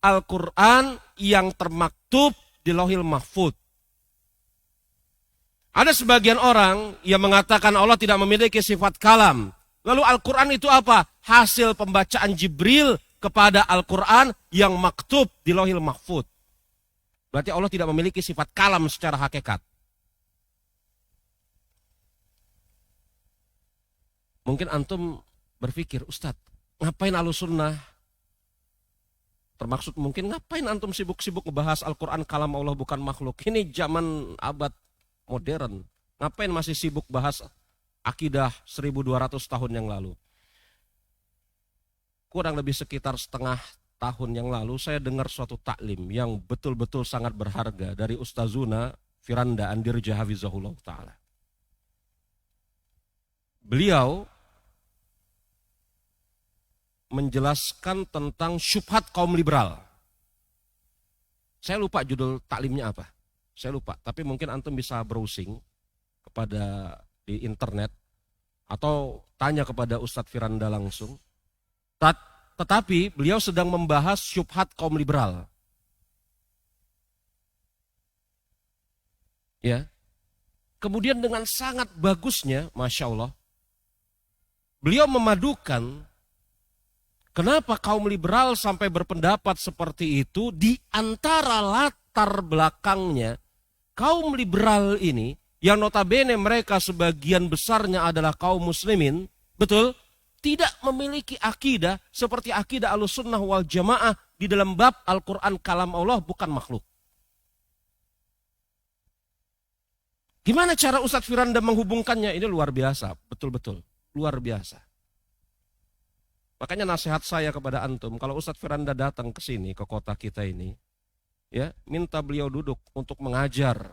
Speaker 1: Al-Quran yang termaktub di Lauhil Mahfuz. Ada sebagian orang yang mengatakan Allah tidak memiliki sifat kalam. Lalu Al-Quran itu apa? Hasil pembacaan Jibril kepada Al-Quran yang maktub di Lauhil Mahfuz. Berarti Allah tidak memiliki sifat kalam secara hakikat. Mungkin antum berpikir, Ustadz, ngapain Ahlussunnah? Termaksud mungkin ngapain antum sibuk-sibuk ngebahas Al-Quran kalam Allah bukan makhluk? Ini zaman abad modern. Ngapain masih sibuk bahas akidah 1200 tahun yang lalu? Kurang lebih sekitar setengah tahun yang lalu saya dengar suatu taklim yang betul-betul sangat berharga dari Ustazuna Firanda Andirja Hafizahullah Ta'ala. Beliau menjelaskan tentang syubhat kaum liberal. Saya lupa judul taklimnya apa. Saya lupa, tapi mungkin antum bisa browsing kepada di internet atau tanya kepada Ustadz Firanda langsung. Tetapi beliau sedang membahas syubhat kaum liberal. Ya. Kemudian dengan sangat bagusnya, Masya Allah, beliau memadukan kenapa kaum liberal sampai berpendapat seperti itu. Di antara latar belakangnya, kaum liberal ini, yang notabene mereka sebagian besarnya adalah kaum muslimin, betul, tidak memiliki akidah seperti akidah Ahlussunnah wal Jamaah di dalam bab Al-Quran kalam Allah bukan makhluk. Gimana cara Ustadz Firanda menghubungkannya? Ini luar biasa, betul-betul, luar biasa. Makanya nasihat saya kepada antum, kalau Ustadz Firanda datang ke sini, ke kota kita ini, ya, minta beliau duduk untuk mengajar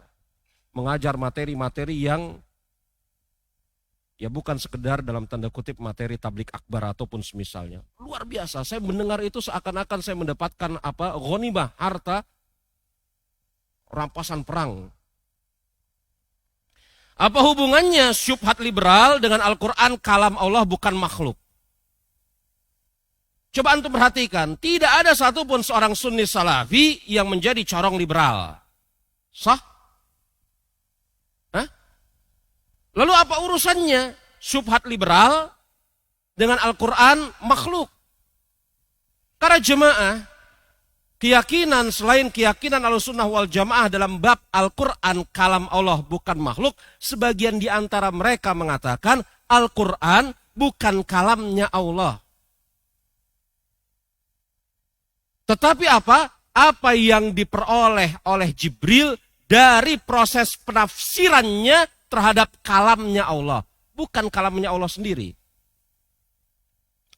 Speaker 1: materi-materi yang ya bukan sekedar dalam tanda kutip materi tablik akbar ataupun semisalnya. Luar biasa, saya mendengar itu seakan-akan saya mendapatkan ghanimah, harta rampasan perang. Apa hubungannya syubhat liberal dengan Al-Quran kalam Allah bukan makhluk? Coba antum perhatikan, tidak ada satupun seorang sunni salafi yang menjadi corong liberal. Sah? Hah? Lalu apa urusannya syubhat liberal dengan Al-Quran makhluk? Karena jemaah, keyakinan selain keyakinan Ahlussunnah wal Jamaah dalam bab Al-Quran kalam Allah bukan makhluk, sebagian di antara mereka mengatakan Al-Quran bukan kalamnya Allah. Tetapi apa? Apa yang diperoleh oleh Jibril dari proses penafsirannya terhadap kalamnya Allah. Bukan kalamnya Allah sendiri.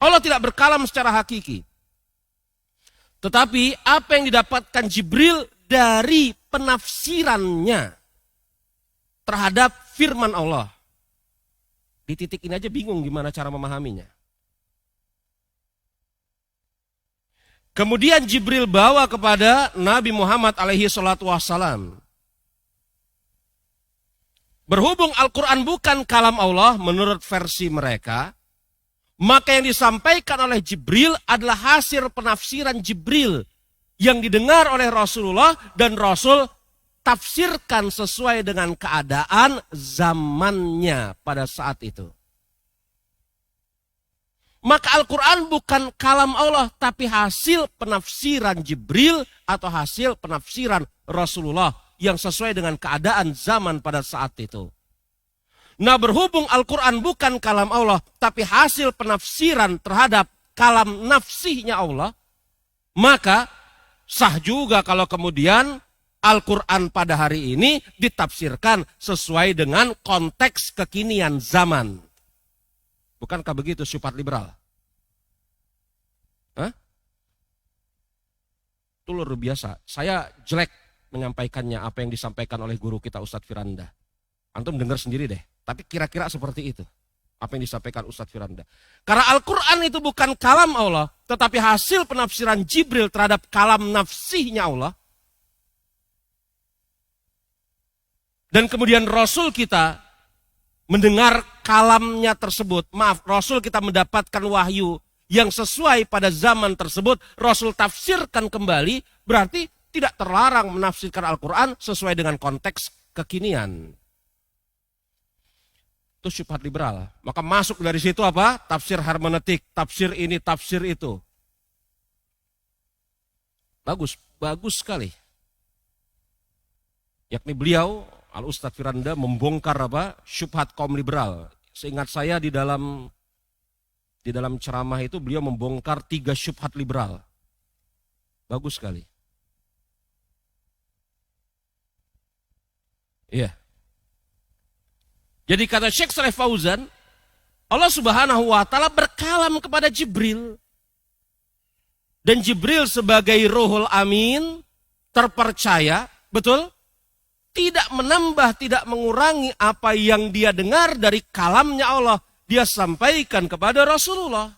Speaker 1: Allah tidak berkalam secara hakiki. Tetapi apa yang didapatkan Jibril dari penafsirannya terhadap firman Allah. Di titik ini aja bingung gimana cara memahaminya. Kemudian Jibril bawa kepada Nabi Muhammad alaihi salatu wassalam. Berhubung Al-Quran bukan kalam Allah menurut versi mereka, maka yang disampaikan oleh Jibril adalah hasil penafsiran Jibril yang didengar oleh Rasulullah dan Rasul tafsirkan sesuai dengan keadaan zamannya pada saat itu. Maka Al-Quran bukan kalam Allah, tapi hasil penafsiran Jibril atau hasil penafsiran Rasulullah yang sesuai dengan keadaan zaman pada saat itu. Nah, berhubung Al-Quran bukan kalam Allah, tapi hasil penafsiran terhadap kalam nafsihnya Allah, maka sah juga kalau kemudian Al-Quran pada hari ini ditafsirkan sesuai dengan konteks kekinian zaman. Bukankah begitu syubhat liberal? Hah? Itu luar biasa. Saya jelek menyampaikannya apa yang disampaikan oleh guru kita Ustadz Firanda. Antum dengar sendiri deh. Tapi kira-kira seperti itu. Apa yang disampaikan Ustadz Firanda. Karena Al-Quran itu bukan kalam Allah. Tetapi hasil penafsiran Jibril terhadap kalam nafsihnya Allah. Dan kemudian Rasul kita mendengar kalamnya tersebut. Maaf, Rasul kita mendapatkan wahyu yang sesuai pada zaman tersebut. Rasul tafsirkan kembali. Berarti tidak terlarang menafsirkan Al-Quran sesuai dengan konteks kekinian. Itu syubhat liberal. Maka masuk dari situ apa? Tafsir hermeneutik, tafsir ini, tafsir itu. Bagus, bagus sekali. Yakni beliau, Al-Ustadz Firanda, membongkar apa? Syubhat kaum liberal. Seingat saya di dalam ceramah itu beliau membongkar 3 syubhat liberal. Bagus sekali. Iya. Jadi kata Syekh Shalih Fauzan, Allah Subhanahu wa taala berkalam kepada Jibril. Dan Jibril sebagai Ruhul Amin, terpercaya, betul? Tidak menambah, tidak mengurangi apa yang dia dengar dari kalamnya Allah. Dia sampaikan kepada Rasulullah.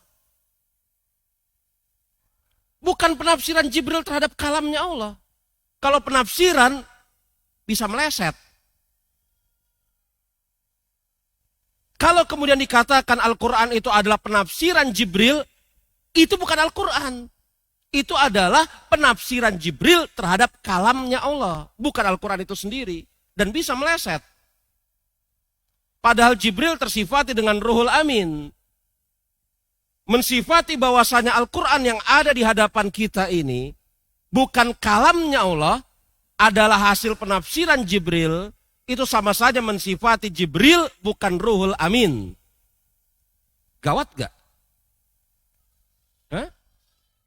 Speaker 1: Bukan penafsiran Jibril terhadap kalamnya Allah. Kalau penafsiran bisa meleset. Kalau kemudian dikatakan Al-Quran itu adalah penafsiran Jibril, itu bukan Al-Quran. Itu adalah penafsiran Jibril terhadap kalamnya Allah. Bukan Al-Quran itu sendiri. Dan bisa meleset. Padahal Jibril tersifati dengan Ruhul Amin. Mensifati bahwasanya Al-Quran yang ada di hadapan kita ini, bukan kalamnya Allah, adalah hasil penafsiran Jibril, itu sama saja mensifati Jibril bukan Ruhul Amin. Gawat gak? Hah?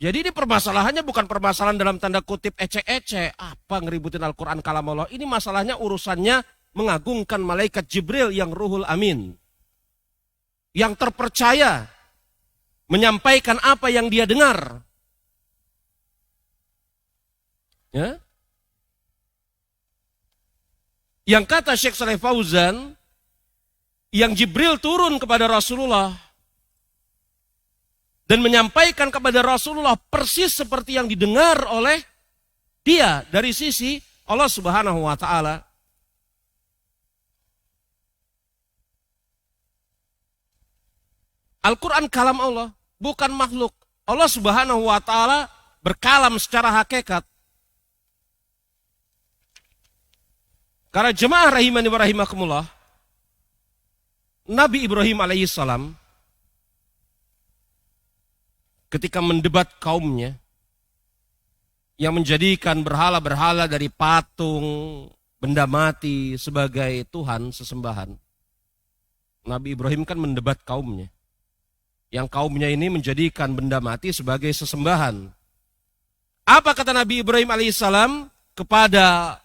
Speaker 1: Jadi ini permasalahannya bukan permasalahan dalam tanda kutip ece-ece. Apa ngeributin Al-Quran kalam Allah? Ini masalahnya urusannya mengagungkan malaikat Jibril yang Ruhul Amin. Yang terpercaya menyampaikan apa yang dia dengar. Ya? Yang kata Syekh Shalih Fauzan, yang Jibril turun kepada Rasulullah dan menyampaikan kepada Rasulullah persis seperti yang didengar oleh dia dari sisi Allah Subhanahu wa taala. Al-Quran kalam Allah, bukan makhluk. Allah Subhanahu wa taala berkalam secara hakikat. Karena jemaah rahimani wa rahimakumullah, Nabi Ibrahim alaihissalam ketika mendebat kaumnya yang menjadikan berhala-berhala dari patung, benda mati sebagai Tuhan sesembahan. Nabi Ibrahim kan mendebat kaumnya. Yang kaumnya ini menjadikan benda mati sebagai sesembahan. Apa kata Nabi Ibrahim alaihissalam kepada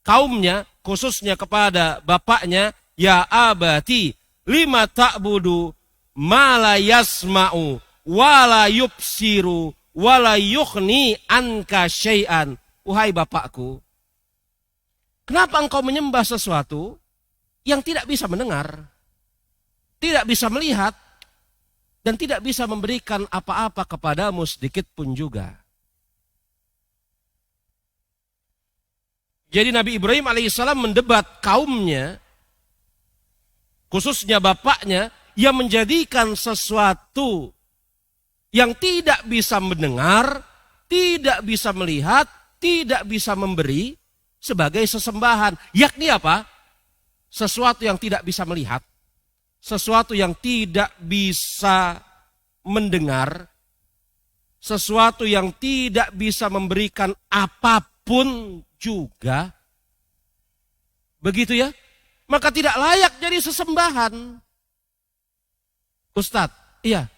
Speaker 1: kaumnya, khususnya kepada bapaknya, ya abati lima ta'budu ma la yasma'u wa la yubsiru wa la yughni anka syai'an. Wahai bapakku, kenapa engkau menyembah sesuatu yang tidak bisa mendengar, tidak bisa melihat, dan tidak bisa memberikan apa-apa kepadamu sedikit pun juga. Jadi Nabi Ibrahim alaihissalam mendebat kaumnya, khususnya bapaknya, yang menjadikan sesuatu yang tidak bisa mendengar, tidak bisa melihat, tidak bisa memberi sebagai sesembahan. Yakni apa? Sesuatu yang tidak bisa melihat, sesuatu yang tidak bisa mendengar, sesuatu yang tidak bisa memberikan apapun juga, begitu ya, maka tidak layak jadi sesembahan. Ustadz, iya,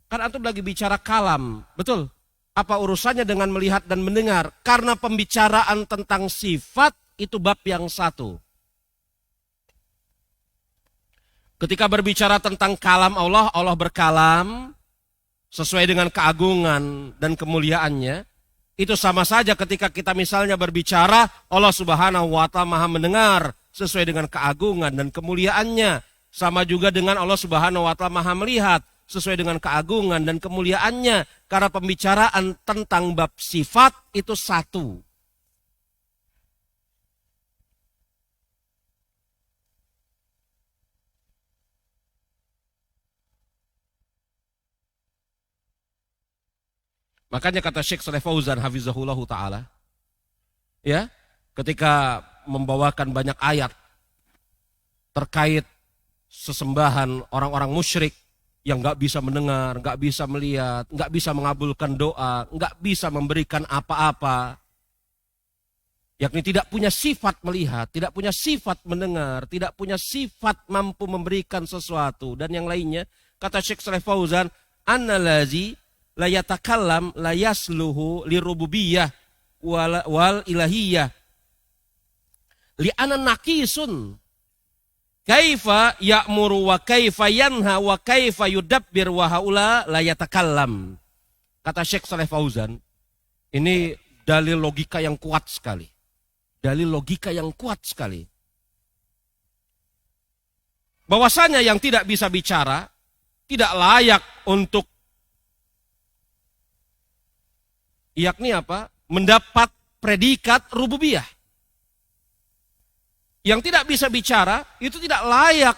Speaker 1: kan antum lagi bicara kalam, betul? Apa urusannya dengan melihat dan mendengar? Karena pembicaraan tentang sifat itu bab yang satu. Ketika berbicara tentang kalam Allah, Allah berkalam sesuai dengan keagungan dan kemuliaannya. Itu sama saja ketika kita misalnya berbicara, Allah Subhanahu wa ta'ala maha mendengar sesuai dengan keagungan dan kemuliaannya. Sama juga dengan Allah Subhanahu wa ta'ala maha melihat sesuai dengan keagungan dan kemuliaannya. Karena pembicaraan tentang bab sifat itu satu. Makanya kata Syekh Shalih Fauzan hafizahullah ta'ala, ya, ketika membawakan banyak ayat terkait sesembahan orang-orang musyrik yang nggak bisa mendengar, nggak bisa melihat, nggak bisa mengabulkan doa, nggak bisa memberikan apa-apa, yakni tidak punya sifat melihat, tidak punya sifat mendengar, tidak punya sifat mampu memberikan sesuatu, dan yang lainnya. Kata Syekh Shalih Fauzan, annalazi la yatakallam la yasluhu lirububiyah wal ilahiyah li'ana naqisun kaifa ya'muru wa kaifa yanha wa kaifa yudabbir wa haula la yatakallam. Kata Syekh Shalih Fauzan, ini dalil logika yang kuat sekali. Dalil logika yang kuat sekali. Bahwasanya yang tidak bisa bicara tidak layak untuk, yakni apa? Mendapat predikat rububiyah. Yang tidak bisa bicara itu tidak layak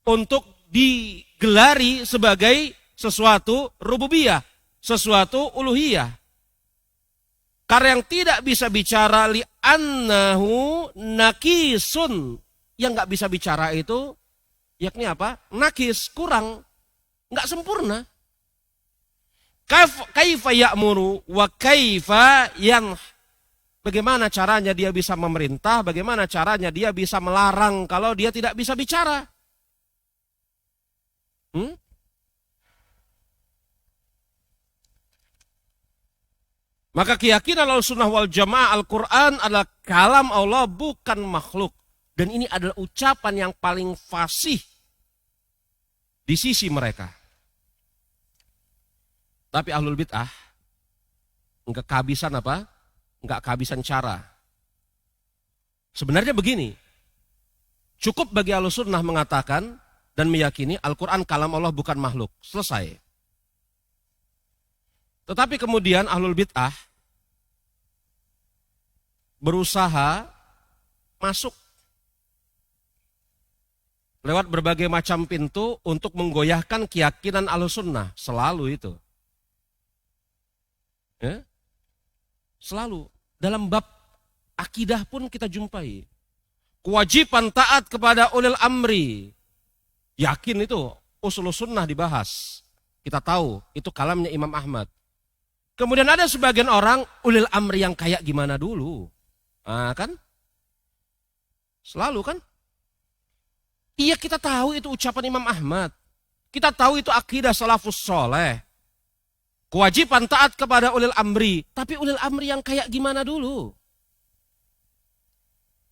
Speaker 1: untuk digelari sebagai sesuatu rububiyah, sesuatu uluhiyah. Karena yang tidak bisa bicara li'annahu nakisun, yang nggak bisa bicara itu yakni apa? Nakis, kurang, nggak sempurna. Kaifa ya'muru wa kaifa yan. Bagaimana caranya dia bisa memerintah, bagaimana caranya dia bisa melarang kalau dia tidak bisa bicara? Maka keyakinan Ahlussunnah wal Jamaah Al-Quran adalah kalam Allah, bukan makhluk. Dan ini adalah ucapan yang paling fasih di sisi mereka. Tapi ahlul bid'ah enggak kehabisan apa? Enggak kehabisan cara. Sebenarnya begini, cukup bagi Ahlussunnah mengatakan dan meyakini Al-Quran kalam Allah bukan makhluk. Selesai. Tetapi kemudian ahlul bid'ah berusaha masuk lewat berbagai macam pintu untuk menggoyahkan keyakinan Ahlussunnah. Selalu itu. Ya? Selalu. Dalam bab akidah pun kita jumpai. Kewajiban taat kepada ulil amri. Yakin itu usul sunnah dibahas. Kita tahu itu kalamnya Imam Ahmad. Kemudian ada sebagian orang ulil amri yang kayak gimana dulu. Nah, kan? Selalu kan? Iya, kita tahu itu ucapan Imam Ahmad. Kita tahu itu akidah salafus soleh. Kewajiban taat kepada ulil amri. Tapi ulil amri yang kayak gimana dulu?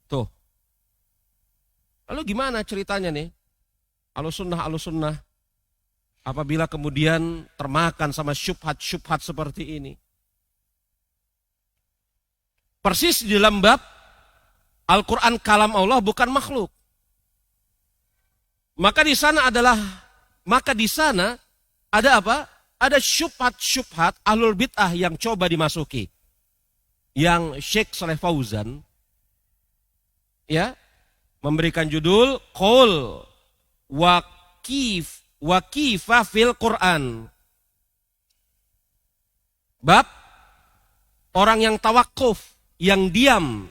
Speaker 1: Tuh. Lalu gimana ceritanya nih? Ahlussunnah apabila kemudian termakan sama syubhat-syubhat seperti ini. Persis di dalam bab Al-Quran kalam Allah bukan makhluk. Maka di sana ada apa? Ada syubhat-syubhat ahlul bid'ah yang coba dimasuki. Yang Syekh Shalih Fauzan ya memberikan judul Qaul Waqifa fil Quran. Bab orang yang tawakuf, yang diam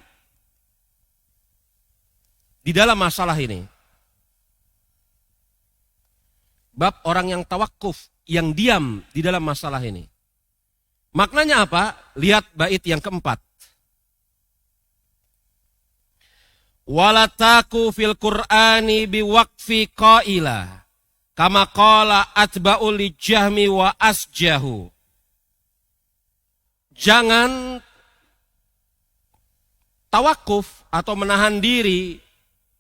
Speaker 1: di dalam masalah ini. Bab orang yang tawakuf, yang diam di dalam masalah ini. Maknanya apa? Lihat bait yang keempat. Walataku fil Qur'ani biwaqfi qaila kama qala atba'ul li Jahmi wa asjahu. Jangan tawakuf atau menahan diri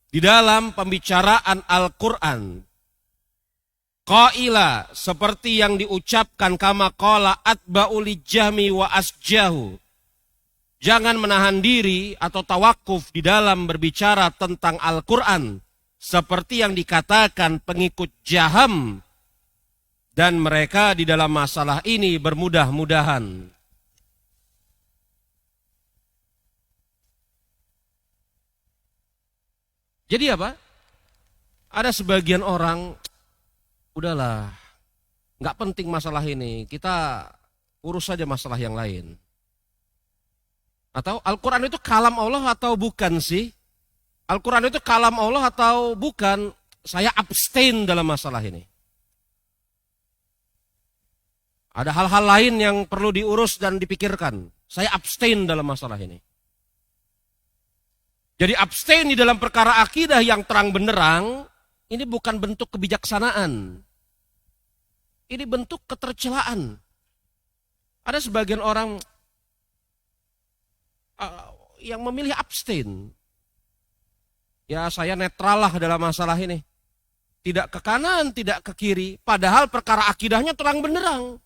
Speaker 1: di dalam pembicaraan Al-Quran. Qaila, seperti yang diucapkan kama qala atba'u li Jahmi wa asjahu. Jangan menahan diri atau tawakuf di dalam berbicara tentang Al-Quran. Seperti yang dikatakan pengikut Jaham. Dan mereka di dalam masalah ini bermudah-mudahan. Jadi apa? Ada sebagian orang, udahlah, nggak penting masalah ini. Kita urus saja masalah yang lain. Atau Al-Quran itu kalam Allah atau bukan sih? Al-Quran itu kalam Allah atau bukan? Saya abstain dalam masalah ini. Ada hal-hal lain yang perlu diurus dan dipikirkan. Saya abstain dalam masalah ini. Jadi abstain di dalam perkara akidah yang terang benderang, ini bukan bentuk kebijaksanaan. Ini bentuk ketercelaan. Ada sebagian orang yang memilih abstain. Ya saya netral lah dalam masalah ini. Tidak ke kanan, tidak ke kiri. Padahal perkara akidahnya terang benderang.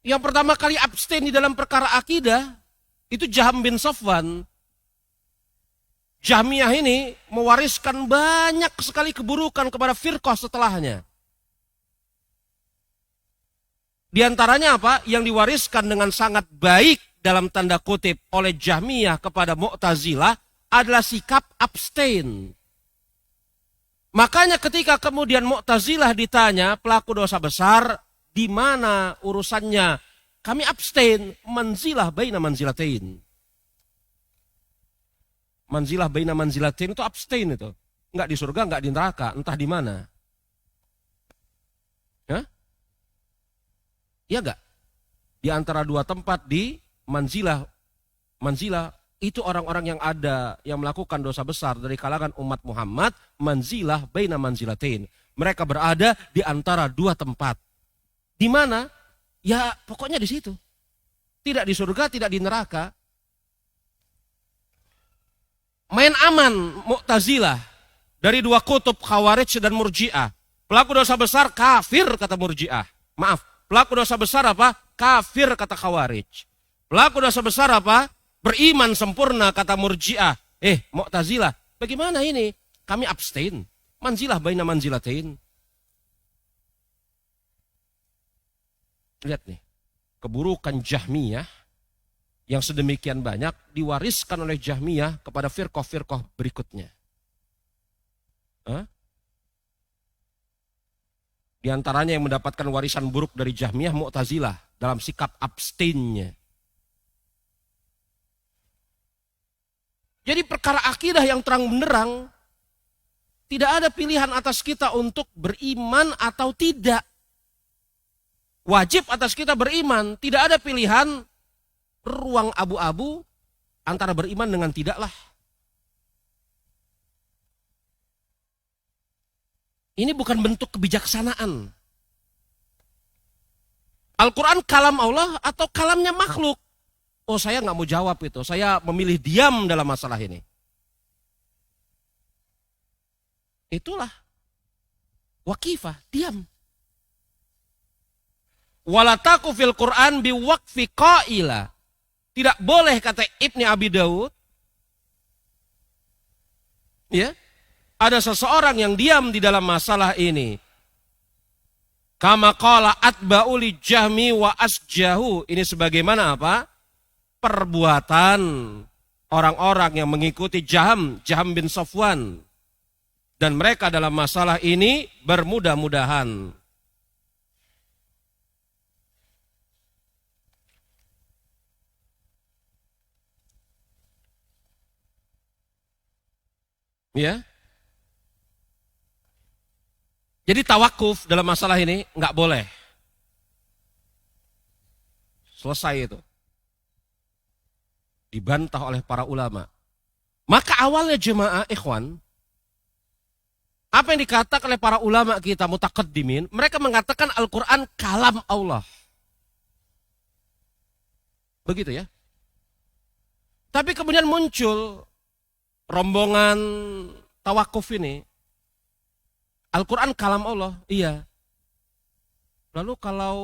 Speaker 1: Yang pertama kali abstain di dalam perkara akidah, itu Jahm bin Safwan. Jahmiyah ini mewariskan banyak sekali keburukan kepada firqah setelahnya. Di antaranya apa? Yang diwariskan dengan sangat baik dalam tanda kutip oleh Jahmiyah kepada Mu'tazilah adalah sikap abstain. Makanya ketika kemudian Mu'tazilah ditanya pelaku dosa besar, di mana urusannya? Kami abstain, manzilah baina manzilatain. Manzilah baina manzilatain itu abstain itu. Enggak di surga, enggak di neraka, entah di mana. Hah? Iya enggak? Di antara dua tempat di manzilah itu orang-orang yang ada yang melakukan dosa besar dari kalangan umat Muhammad, manzilah baina manzilatain. Mereka berada di antara dua tempat. Di mana? Ya pokoknya di situ. Tidak di surga, tidak di neraka. Main aman Mu'tazilah dari dua kutub Khawarij dan Murji'ah. Pelaku dosa besar kafir kata Murji'ah. Maaf, pelaku dosa besar apa? Kafir kata Khawarij. Pelaku dosa besar apa? Beriman sempurna kata Murji'ah. Mu'tazilah, bagaimana ini? Kami abstain. Manzilah baina manzilatain. Lihat nih, keburukan Jahmiyah yang sedemikian banyak diwariskan oleh Jahmiyah kepada firqah-firqah berikutnya. Di antaranya yang mendapatkan warisan buruk dari Jahmiyah, Mu'tazilah dalam sikap abstainnya. Jadi perkara akidah yang terang benderang, tidak ada pilihan atas kita untuk beriman atau tidak. Wajib atas kita beriman, tidak ada pilihan ruang abu-abu antara beriman dengan tidaklah. Ini bukan bentuk kebijaksanaan. Al-Quran kalam Allah atau kalamnya makhluk? Oh saya nggak mau jawab itu, saya memilih diam dalam masalah ini. Itulah wakifah, diam. Walataku fil Quran biwaqfi qaila. Tidak boleh kata Ibni Abi Daud. Ya, ada seseorang yang diam di dalam masalah ini. Kama qala atba'u li Jahmi wa asjahu. Ini sebagaimana apa? Perbuatan orang-orang yang mengikuti Jahm bin Safwan. Dan mereka dalam masalah ini bermudah-mudahan. Ya. Jadi tawakuf dalam masalah ini nggak boleh. Selesai itu. Dibantah oleh para ulama. Maka awalnya jemaah ikhwan, apa yang dikatakan oleh para ulama kita mutaqaddimin, mereka mengatakan Al-Quran kalam Allah. Begitu ya. Tapi kemudian muncul rombongan tawakuf ini. Al-Quran kalam Allah, iya. Lalu kalau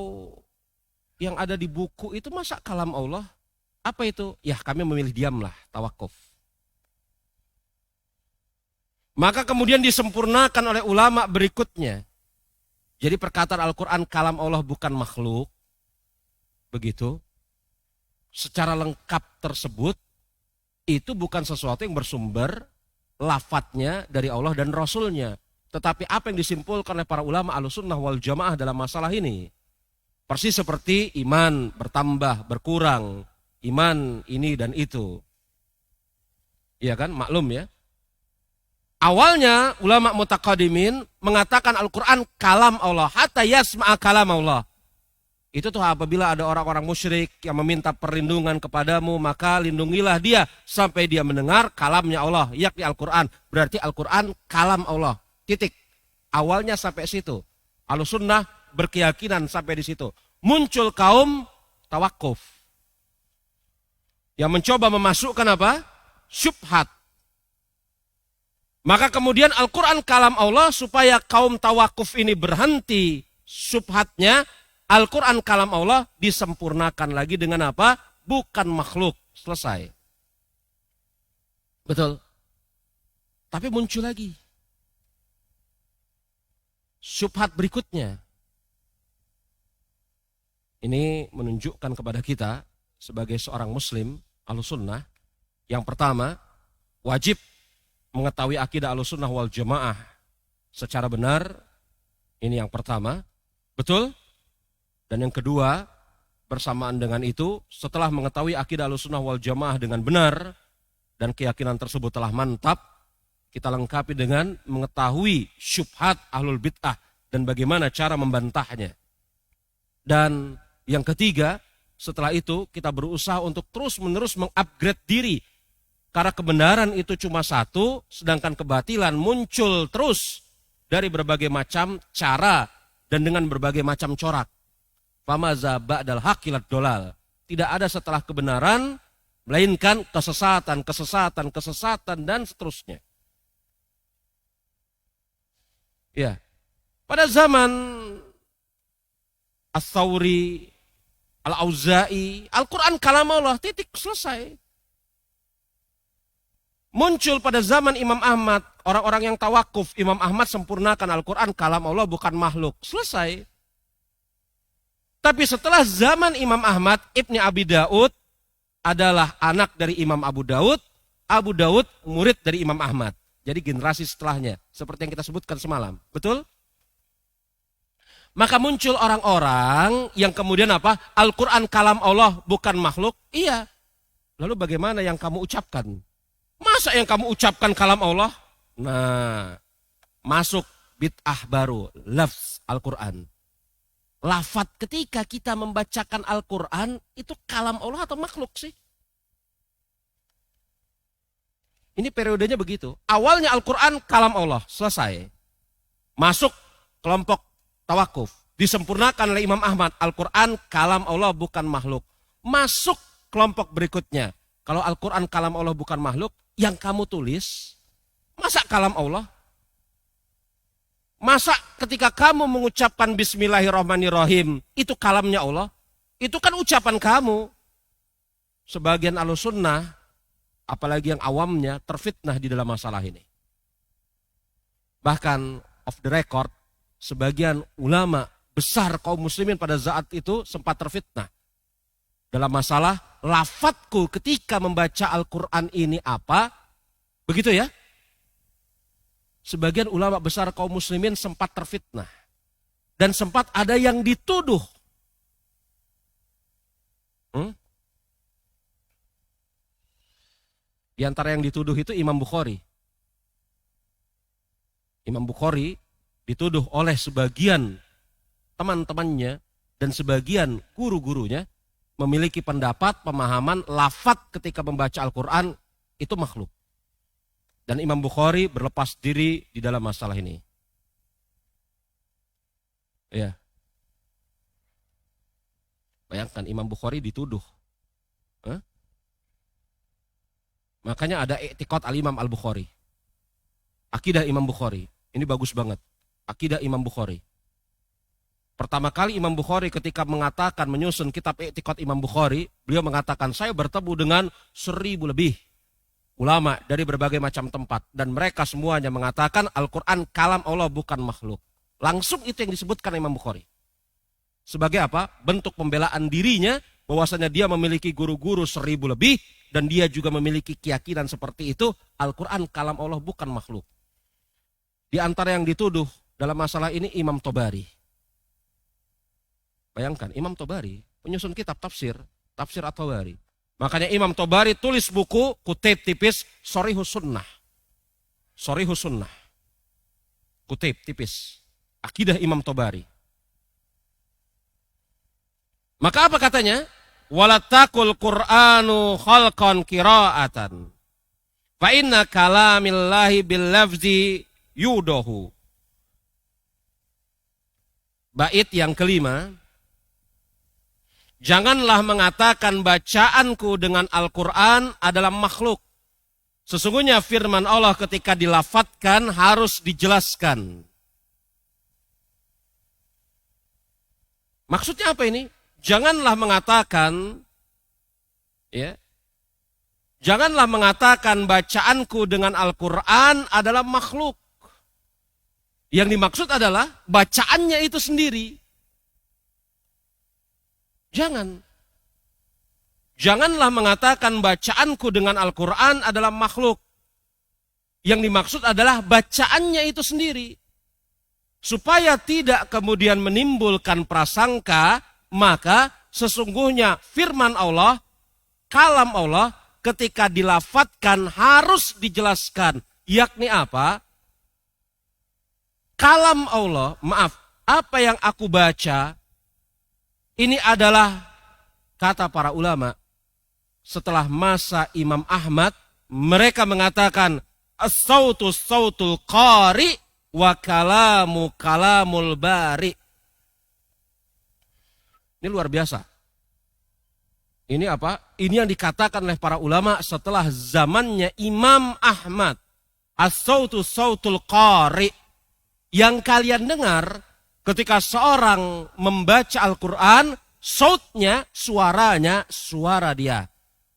Speaker 1: yang ada di buku itu masa kalam Allah? Apa itu? Ya kami memilih diamlah, tawakuf. Maka kemudian disempurnakan oleh ulama berikutnya. Jadi perkataan Al-Quran kalam Allah bukan makhluk. Begitu. Secara lengkap tersebut, itu bukan sesuatu yang bersumber lafadznya dari Allah dan Rasulnya. Tetapi apa yang disimpulkan oleh para ulama Ahlussunnah wal Jamaah dalam masalah ini? Persis seperti iman bertambah, berkurang. Iman ini dan itu. Iya kan? Maklum ya. Awalnya ulama mutaqaddimin mengatakan Al-Quran kalam Allah. Hatta yasma'a kalam Allah. Itu tuh apabila ada orang-orang musyrik yang meminta perlindungan kepadamu, maka lindungilah dia sampai dia mendengar kalamnya Allah, yakni Al-Quran. Berarti Al-Quran kalam Allah. Titik. Awalnya sampai situ. Ahlussunnah berkeyakinan sampai di situ. Muncul kaum tawakuf yang mencoba memasukkan apa? Syubhat. Maka kemudian Al-Quran kalam Allah supaya kaum tawakuf ini berhenti syubhatnya. Al-Quran kalam Allah disempurnakan lagi dengan apa? Bukan makhluk. Selesai. Betul. Tapi muncul lagi syubhat berikutnya. Ini menunjukkan kepada kita sebagai seorang muslim Ahlussunnah. Yang pertama, wajib mengetahui akidah Ahlussunnah wal Jamaah secara benar. Ini yang pertama. Betul? Dan yang kedua, bersamaan dengan itu, setelah mengetahui akidah Ahlussunnah wal Jamaah dengan benar, dan keyakinan tersebut telah mantap, kita lengkapi dengan mengetahui syubhat ahlul bid'ah, dan bagaimana cara membantahnya. Dan yang ketiga, setelah itu kita berusaha untuk terus-menerus mengupgrade diri. Karena kebenaran itu cuma satu, sedangkan kebatilan muncul terus dari berbagai macam cara dan dengan berbagai macam corak. Famaza ba'dal haqilat dolal. Tidak ada setelah kebenaran, melainkan kesesatan, kesesatan, kesesatan, dan seterusnya. Ya, pada zaman Ats-Tsauri, Al-Auza'i, Al-Quran kalam Allah, titik, selesai. Muncul pada zaman Imam Ahmad, orang-orang yang tawakuf, Imam Ahmad sempurnakan Al-Quran kalam Allah bukan makhluk, selesai. Tapi setelah zaman Imam Ahmad, Ibni Abi Daud adalah anak dari Imam Abu Daud murid dari Imam Ahmad. Jadi generasi setelahnya, seperti yang kita sebutkan semalam. Betul? Maka muncul orang-orang yang kemudian apa? Al-Quran kalam Allah bukan makhluk. Iya. Lalu bagaimana yang kamu ucapkan? Masa yang kamu ucapkan kalam Allah? Nah, masuk bid'ah baru, lafz Al-Quran. Lafaz ketika kita membacakan Al-Quran, itu kalam Allah atau makhluk sih? Ini periodenya begitu. Awalnya Al-Quran kalam Allah, selesai. Masuk kelompok tawakuf. Disempurnakan oleh Imam Ahmad, Al-Quran kalam Allah bukan makhluk. Masuk kelompok berikutnya. Kalau Al-Quran kalam Allah bukan makhluk, yang kamu tulis, masa kalam Allah? Masa ketika kamu mengucapkan Bismillahirrahmanirrahim, itu kalamnya Allah? Itu kan ucapan kamu. Sebagian Ahlussunnah, apalagi yang awamnya, terfitnah di dalam masalah ini. Bahkan off the record, sebagian ulama besar kaum muslimin pada saat itu sempat terfitnah. Dalam masalah, lafadzku ketika membaca Al-Quran ini apa? Begitu ya? Sebagian ulama besar kaum muslimin sempat terfitnah. Dan sempat ada yang dituduh. Di antara yang dituduh itu Imam Bukhari. Imam Bukhari dituduh oleh sebagian teman-temannya dan sebagian guru-gurunya memiliki pendapat, pemahaman, lafadz ketika membaca Al-Quran itu makhluk. Dan Imam Bukhari berlepas diri di dalam masalah ini. Ya. Bayangkan Imam Bukhari dituduh. Makanya ada i'tiqad al-Imam al-Bukhari. Akidah Imam Bukhari. Ini bagus banget. Akidah Imam Bukhari. Pertama kali Imam Bukhari ketika mengatakan menyusun kitab i'tiqad Imam Bukhari, beliau mengatakan saya bertemu dengan 1000 lebih ulama dari berbagai macam tempat. Dan mereka semuanya mengatakan Al-Quran kalam Allah bukan makhluk. Langsung itu yang disebutkan Imam Bukhari. Sebagai apa? Bentuk pembelaan dirinya bahwasanya dia memiliki guru-guru 1000 lebih dan dia juga memiliki keyakinan seperti itu. Al-Quran kalam Allah bukan makhluk. Di antara yang dituduh dalam masalah ini Imam Tobari. Bayangkan, Imam Tobari penyusun kitab tafsir At-Tabari. Makanya Imam Tobari tulis buku kutip tipis Shorihus Sunnah. Shorihus Sunnah. Kutip tipis. Akidah Imam Tobari. Maka apa katanya? Walatakul Qur'anu khalqan qira'atan. Fa inna kalamillahi bil lafzi yudohu. Bait yang kelima. Janganlah mengatakan bacaanku dengan Al-Quran adalah makhluk. Sesungguhnya firman Allah ketika dilafatkan harus dijelaskan. Maksudnya apa ini? Janganlah mengatakan, ya, janganlah mengatakan bacaanku dengan Al-Quran adalah makhluk. Yang dimaksud adalah bacaannya itu sendiri. Janganlah mengatakan bacaanku dengan Al-Quran adalah makhluk. Yang dimaksud adalah bacaannya itu sendiri. Supaya tidak kemudian menimbulkan prasangka, maka sesungguhnya firman Allah, kalam Allah, ketika dilafatkan harus dijelaskan. Yakni apa? Kalam Allah, maaf, apa yang aku baca, ini adalah kata para ulama. Setelah masa Imam Ahmad, mereka mengatakan as-sautu sautul qari wa kalamu kalamul bari. Ini luar biasa. Ini apa? Ini yang dikatakan oleh para ulama setelah zamannya Imam Ahmad. As-sautu sautul qari. Yang kalian dengar ketika seorang membaca Al-Quran, sautnya, suaranya, suara dia.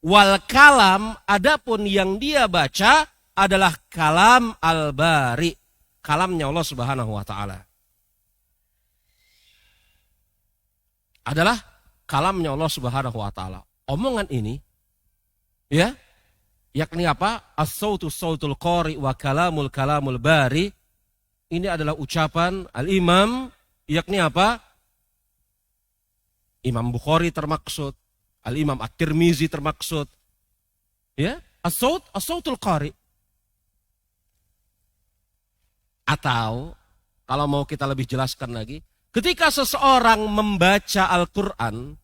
Speaker 1: Wal kalam, adapun yang dia baca adalah kalam al-bari. Kalamnya Allah Subhanahu wa ta'ala. Adalah kalamnya Allah Subhanahu wa ta'ala. Omongan ini, ya, yakni apa? As-sautu sautul qari wa kalamul kalamul bari. Ini adalah ucapan al-imam, yakni apa? Imam Bukhari termaksud, al-imam At-Tirmizi termaksud. Ya, as-sautul qari. Atau kalau mau kita lebih jelaskan lagi, ketika seseorang membaca Al-Qur'an,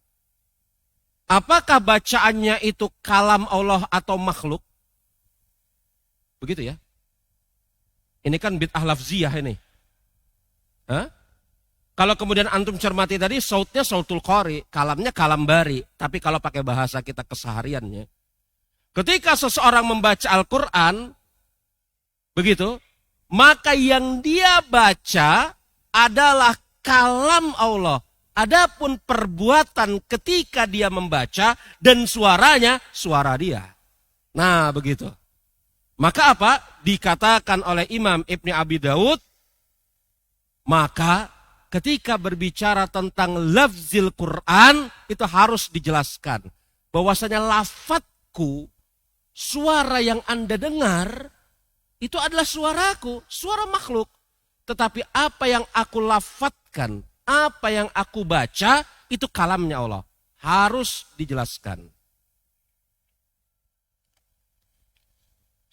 Speaker 1: apakah bacaannya itu kalam Allah atau makhluk? Begitu ya. Ini kan bid'ah lafziyah ini. Hah? Kalau kemudian antum cermati tadi, sautnya sautul qari, kalamnya kalam bari. Tapi kalau pakai bahasa kita kesehariannya, ketika seseorang membaca Al-Quran, begitu, maka yang dia baca adalah kalam Allah. Adapun perbuatan ketika dia membaca dan suaranya, suara dia. Nah begitu. Maka apa? Dikatakan oleh Imam Ibni Abi Daud, maka ketika berbicara tentang lafzil Quran, itu harus dijelaskan. Bahwasanya lafadzku, suara yang Anda dengar, itu adalah suaraku, suara makhluk. Tetapi apa yang aku lafadzkan, apa yang aku baca, itu kalamnya Allah. Harus dijelaskan.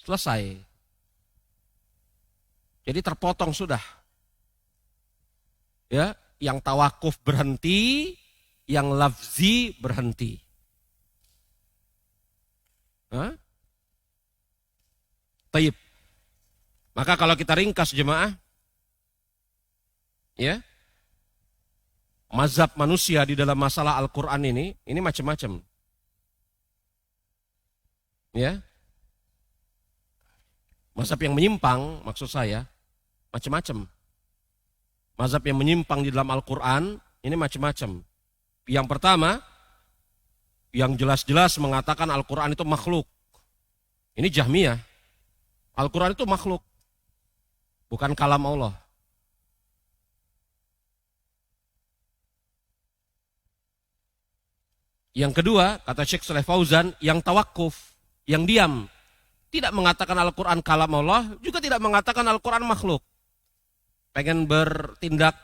Speaker 1: Selesai. Jadi terpotong sudah. Ya, yang tawakuf berhenti, yang lafzi berhenti. Taib. Maka kalau kita ringkas jemaah, ya, mazhab manusia di dalam masalah Al-Quran ini macam-macam. Ya, mazhab yang menyimpang, maksud saya, macam-macam. Mazhab yang menyimpang di dalam Al-Quran, ini macam-macam. Yang pertama, yang jelas-jelas mengatakan Al-Quran itu makhluk. Ini Jahmiyah. Al-Quran itu makhluk. Bukan kalam Allah. Yang kedua, kata Syekh Saleh Fauzan, yang tawakuf, yang diam. Tidak mengatakan Al-Quran kalam Allah, juga tidak mengatakan Al-Quran makhluk. pengen bertindak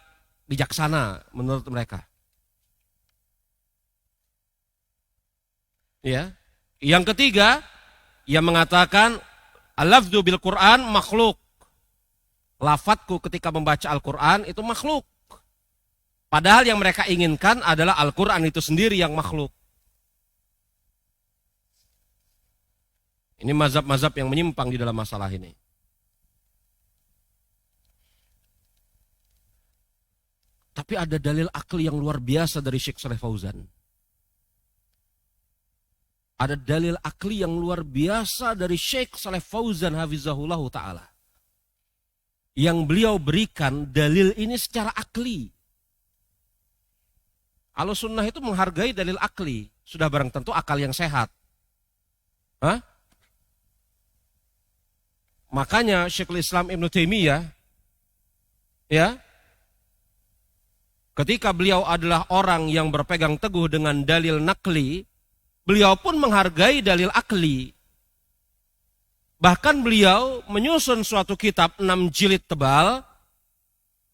Speaker 1: bijaksana menurut mereka. Ya. Yang ketiga, ia mengatakan al-lafdzu bil Quran makhluk. Lafadzku ketika membaca Al-Quran itu makhluk. Padahal yang mereka inginkan adalah Al-Quran itu sendiri yang makhluk. Ini mazhab-mazhab yang menyimpang di dalam masalah ini. Tapi ada dalil akli yang luar biasa dari Syekh Shalih Fauzan. Ada dalil akli yang luar biasa dari Syekh Shalih Fauzan hafizahullah ta'ala. Yang beliau berikan dalil ini secara akli. Ahlussunnah itu menghargai dalil akli. Sudah barang tentu akal yang sehat. Hah? Makanya Syekhul Islam Ibnu Taimiyah, ya, ketika beliau adalah orang yang berpegang teguh dengan dalil nakli, beliau pun menghargai dalil akli. Bahkan beliau menyusun suatu kitab 6 jilid tebal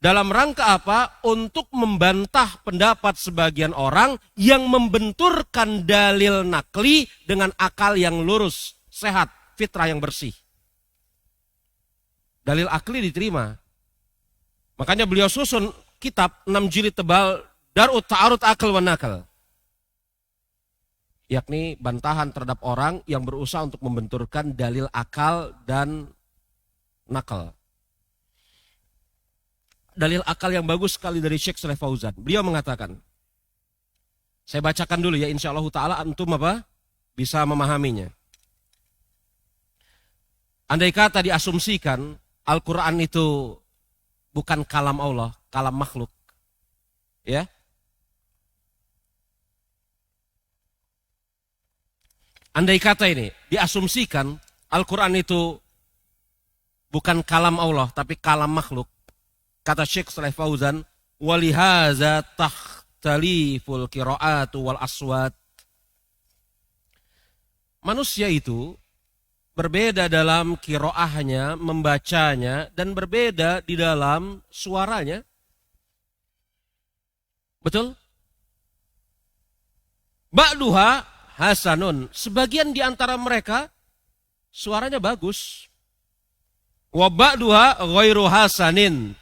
Speaker 1: dalam rangka apa? Untuk membantah pendapat sebagian orang yang membenturkan dalil nakli dengan akal yang lurus, sehat, fitrah yang bersih. Dalil akli diterima. Makanya beliau susun kitab 6 jilid tebal Dar'ut Ta'arud Akal wa Nakal. Yakni bantahan terhadap orang yang berusaha untuk membenturkan dalil akal dan nakal. Dalil akal yang bagus sekali dari Syekh Shalih Fauzan. Beliau mengatakan, saya bacakan dulu ya, insya Allah ta'ala antum bisa memahaminya. Andai kata diasumsikan Al-Quran itu bukan kalam Allah, kalam makhluk. Ya. Andai kata ini diasumsikan Al-Quran itu bukan kalam Allah tapi kalam makhluk. Kata Syekh Shalih Fauzan, walihaza takhtaliful qiraatu wal aswat. Manusia itu berbeda dalam qiraahnya, membacanya, dan berbeda di dalam suaranya. Betul? Ba'duha hasanun. Sebagian di antara mereka suaranya bagus. Wa ba'duha ghairu hasanin.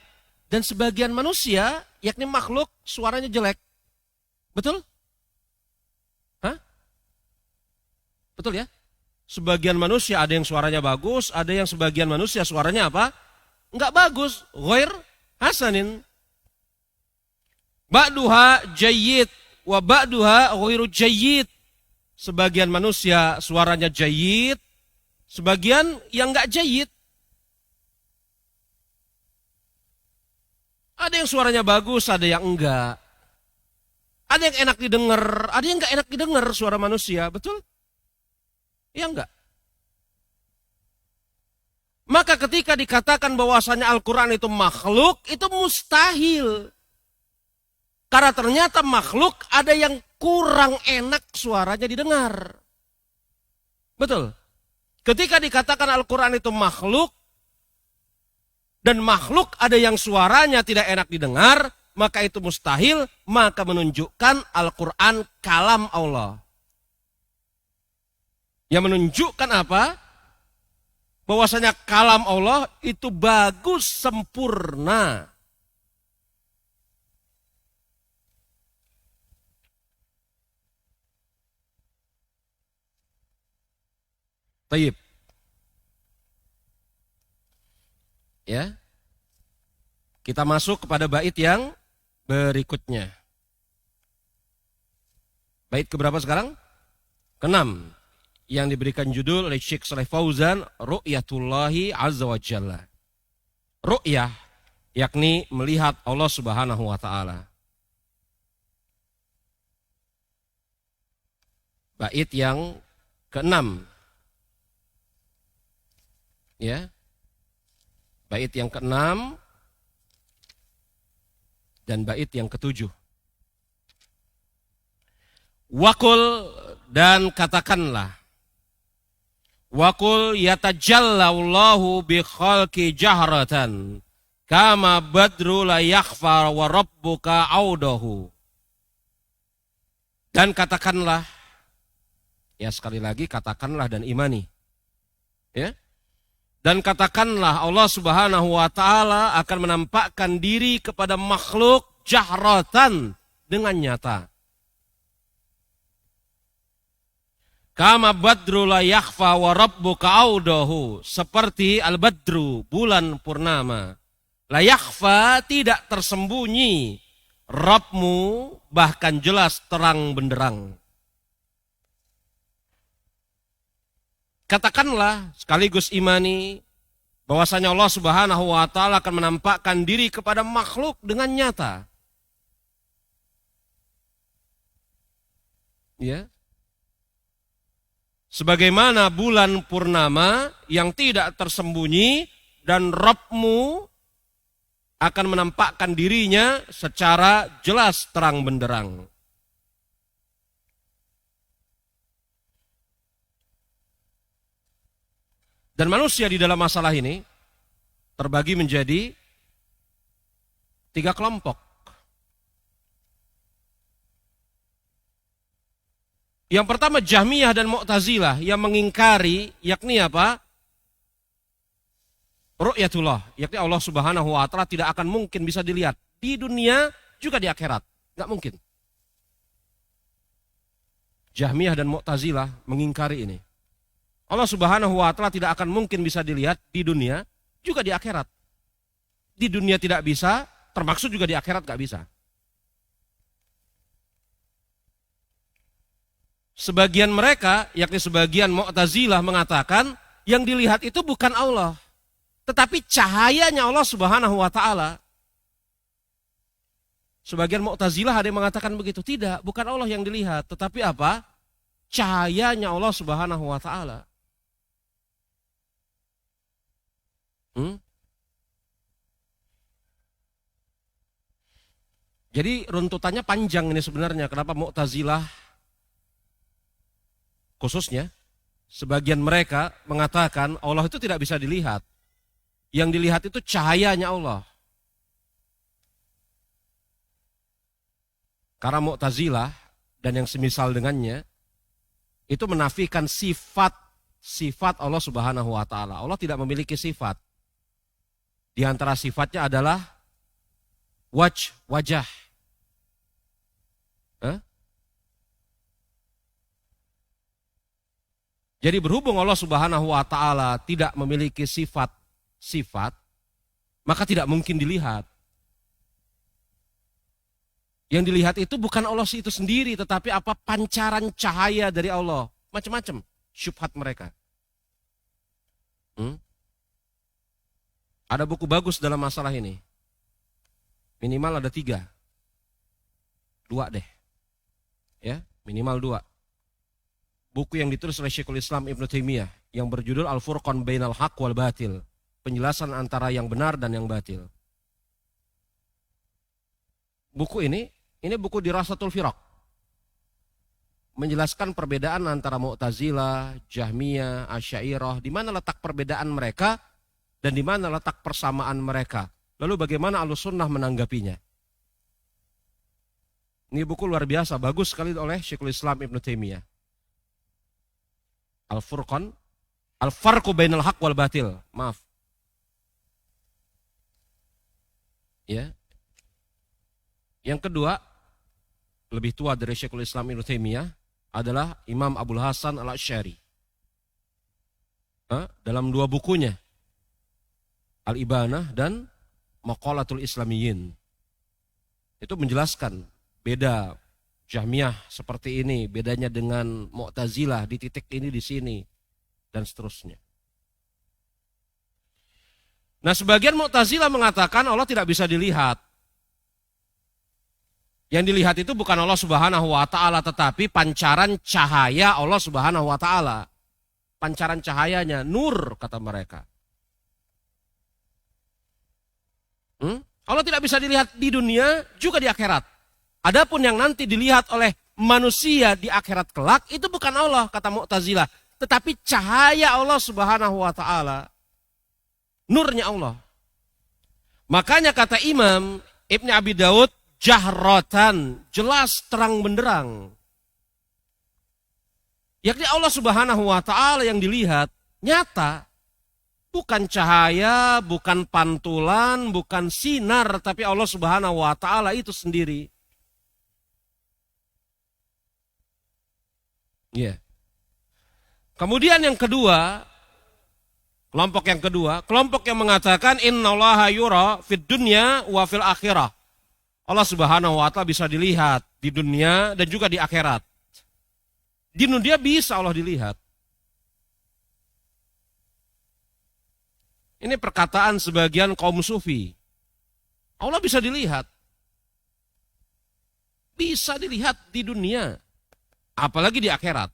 Speaker 1: Dan sebagian manusia, yakni makhluk, suaranya jelek. Betul? Hah? Betul ya? Sebagian manusia ada yang suaranya bagus, ada yang sebagian manusia suaranya apa? Enggak bagus. Ghair hasanin. Ba'duha jayyid wa ba'duha ghairu jayyid. Sebagian manusia suaranya jayyid, sebagian yang enggak jayyid. Ada yang suaranya bagus, ada yang enggak. Ada yang enak didengar, ada yang enggak enak didengar suara manusia, betul? Ya enggak. Maka ketika dikatakan bahwasanya Al-Quran itu makhluk, itu mustahil. Karena ternyata makhluk ada yang kurang enak suaranya didengar. Betul. Ketika dikatakan Al-Quran itu makhluk, dan makhluk ada yang suaranya tidak enak didengar, maka itu mustahil, maka menunjukkan Al-Quran kalam Allah. Yang menunjukkan apa? Bahwasanya kalam Allah itu bagus, sempurna. Taib. Ya. Kita masuk kepada bait yang berikutnya. Bait keberapa sekarang? Keenam. Yang diberikan judul oleh Syekh Shalih Fauzan, Ru'yatullahi Azza wa Jalla. Ru'yah, yakni melihat Allah Subhanahu wa Ta'ala. Bait yang keenam. Ya. Bait yang keenam dan bait yang ketujuh. Wakul, dan katakanlah. Wakul yatajallallahu bi khalqi jahratan Kama badru la yakhfa wa rabbuka audahu. Dan katakanlah, ya sekali lagi katakanlah dan imani. Ya. Dan katakanlah Allah Subhanahu wa taala akan menampakkan diri kepada makhluk jahratan dengan nyata. Kama badru la yakhfa wa rabbuka audahu. Seperti al-badru, bulan purnama. La yakhfa, tidak tersembunyi. Rabbmu bahkan jelas terang benderang. Katakanlah sekaligus imani bahwasanya Allah Subhanahu wa taala akan menampakkan diri kepada makhluk dengan nyata. Ya. Sebagaimana bulan purnama yang tidak tersembunyi dan Rabbmu akan menampakkan dirinya secara jelas terang benderang. Dan manusia di dalam masalah ini terbagi menjadi 3 kelompok. Yang pertama Jahmiyah dan Mu'tazilah yang mengingkari, yakni apa? Ru'yatullah, yakni Allah Subhanahu wa taala tidak akan mungkin bisa dilihat di dunia juga di akhirat, enggak mungkin. Jahmiyah dan Mu'tazilah mengingkari ini. Allah Subhanahu wa taala tidak akan mungkin bisa dilihat di dunia juga di akhirat. Di dunia tidak bisa, termaksud juga di akhirat enggak bisa. Sebagian mereka, yakni sebagian Mu'tazilah mengatakan yang dilihat itu bukan Allah, tetapi cahayanya Allah Subhanahu wa taala. Sebagian Mu'tazilah ada yang mengatakan begitu. Tidak, bukan Allah yang dilihat, tetapi apa? Cahayanya Allah Subhanahu wa taala. Jadi runtutannya panjang ini sebenarnya. Kenapa Mu'tazilah khususnya sebagian mereka mengatakan Allah itu tidak bisa dilihat. Yang dilihat itu cahayanya Allah. Karena Mu'tazilah dan yang semisal dengannya itu menafikan sifat Allah Subhanahu wa taala. Allah tidak memiliki sifat. Di antara sifatnya adalah wajah. Jadi berhubung Allah Subhanahu wa taala tidak memiliki sifat, maka tidak mungkin dilihat. Yang dilihat itu bukan Allah itu sendiri, tetapi apa? Pancaran cahaya dari Allah. Macam-macam syubhat mereka. Ada buku bagus dalam masalah ini. Minimal ada 3. 2 deh. Ya, minimal 2. Buku yang ditulis oleh Syekhul Islam Ibnu Taimiyah yang berjudul Al-Furqan Bainal Haq wal Batil. Penjelasan antara yang benar dan yang batil. Buku ini buku Dirasatul Firaq. Menjelaskan perbedaan antara Mu'tazilah, Jahmiyah, Asy'ariyah, di mana letak perbedaan mereka dan di mana letak persamaan mereka. Lalu bagaimana Ahlussunnah menanggapinya. Ini buku luar biasa, bagus sekali oleh Syekhul Islam Ibnu Taimiyah. Al-Furqan, Al-Farqu Bainal Haq wal Batil. Maaf. Ya. Yang kedua, lebih tua dari Syekhul Islam Ibnu Taimiyah adalah Imam Abul Hasan Al-Asy'ari. Dalam 2 bukunya, Al-Ibanah dan Maqalatul Islamiyyin. Itu menjelaskan beda Jahmiyah seperti ini, bedanya dengan Mu'tazilah di titik ini, di sini, dan seterusnya. Nah, sebagian Mu'tazilah mengatakan Allah tidak bisa dilihat. Yang dilihat itu bukan Allah Subhanahu wa taala, tetapi pancaran cahaya Allah Subhanahu wa taala. Pancaran cahayanya, nur kata mereka. Allah tidak bisa dilihat di dunia juga di akhirat. Adapun yang nanti dilihat oleh manusia di akhirat kelak itu bukan Allah kata Mu'tazilah, tetapi cahaya Allah Subhanahu wa taala. Nurnya Allah. Makanya kata Imam Ibn Abi Daud, jahratan, jelas terang benderang. Yakni Allah Subhanahu wa taala yang dilihat nyata. Bukan cahaya, bukan pantulan, bukan sinar, tapi Allah Subhanahu wa taala itu sendiri. Ya. Kemudian yang kedua, kelompok yang mengatakan innallaha yura fid dunya wa fil akhirah. Allah Subhanahu wa taala bisa dilihat di dunia dan juga di akhirat. Di dunia bisa Allah dilihat. Ini perkataan sebagian kaum sufi. Allah bisa dilihat. Bisa dilihat di dunia. Apalagi di akhirat.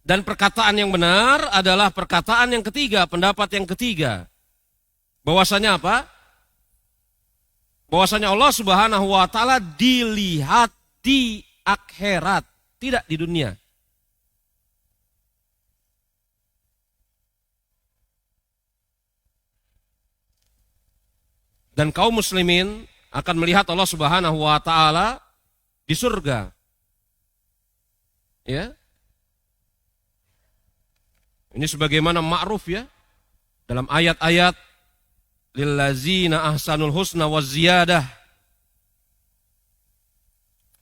Speaker 1: Dan perkataan yang benar adalah perkataan yang ketiga, pendapat yang ketiga. Bahwasanya apa? Bahwasanya Allah Subhanahu wa taala dilihat di akhirat, tidak di dunia. Dan kaum muslimin akan melihat Allah Subhanahu wa taala di surga. Ya. Ini sebagaimana ma'ruf ya dalam ayat-ayat lillazina ahsanul husna wa ziyadah.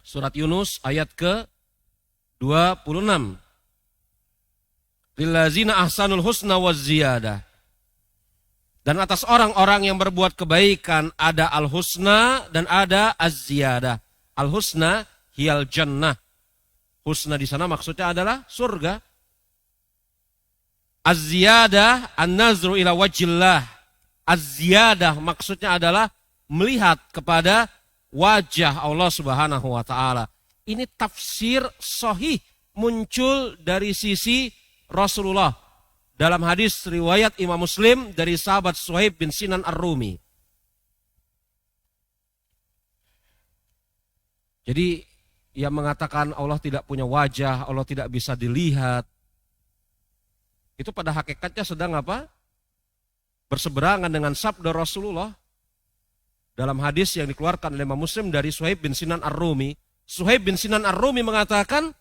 Speaker 1: Surat Yunus ayat ke-26. Lillazina ahsanul husna wa ziyadah. Dan atas orang-orang yang berbuat kebaikan ada al-husna dan ada az-ziyadah. Al-husna hiyal jannah. Husna di sana maksudnya adalah surga. Az-ziyadah an-nazru ila wajillah. Az-ziyadah maksudnya adalah melihat kepada wajah Allah Subhanahu wa taala. Ini tafsir sahih muncul dari sisi Rasulullah. Dalam hadis riwayat Imam Muslim dari sahabat Suhaib bin Sinan Ar-Rumi. Jadi yang mengatakan Allah tidak punya wajah, Allah tidak bisa dilihat. Itu pada hakikatnya sedang apa? Berseberangan dengan sabda Rasulullah. Dalam hadis yang dikeluarkan oleh Imam Muslim dari Suhaib bin Sinan Ar-Rumi. Suhaib bin Sinan Ar-Rumi mengatakan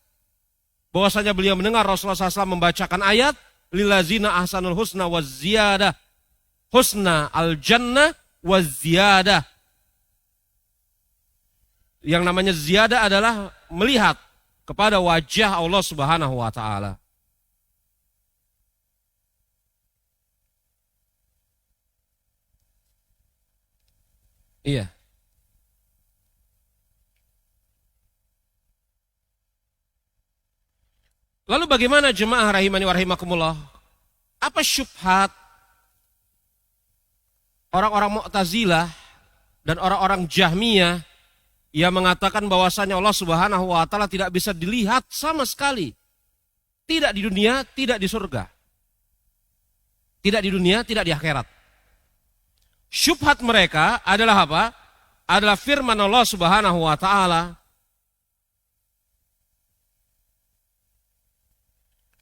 Speaker 1: bahwasanya beliau mendengar Rasulullah SAW membacakan ayat lillazina ahsanul husna wa ziyadah. Husna al-jannah wa ziyadah. Yang namanya ziyadah adalah melihat kepada wajah Allah Subhanahu wa taala. Iya. Lalu bagaimana jemaah rahimani wa rahimakumullah? Apa syubhat orang-orang Mu'tazilah dan orang-orang Jahmiyah yang mengatakan bahwasanya Allah Subhanahu wa taala tidak bisa dilihat sama sekali. Tidak di dunia, tidak di surga. Tidak di dunia, tidak di akhirat. Syubhat mereka adalah apa? Adalah firman Allah Subhanahu wa taala.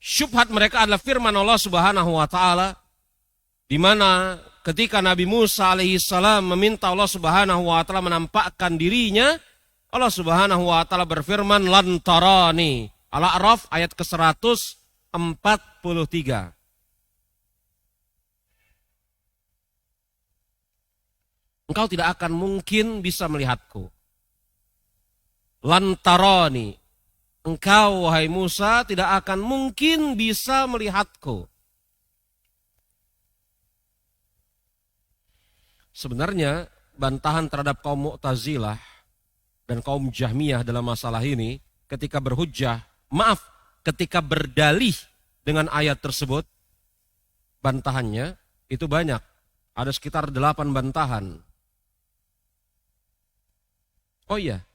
Speaker 1: Syubhat mereka adalah firman Allah Subhanahu wa taala di mana ketika Nabi Musa alaihissalam meminta Allah Subhanahu wa taala menampakkan dirinya, Allah Subhanahu wa taala berfirman lan tarani. Al-A'raf ayat ke-143. Engkau tidak akan mungkin bisa melihatku. Lan tarani. Engkau, wahai Musa, tidak akan mungkin bisa melihatku. Sebenarnya, bantahan terhadap kaum Mu'tazilah dan kaum Jahmiyah dalam masalah ini, ketika berhujjah, ketika berdalih dengan ayat tersebut, bantahannya itu banyak. Ada sekitar 8 bantahan. Oh iya,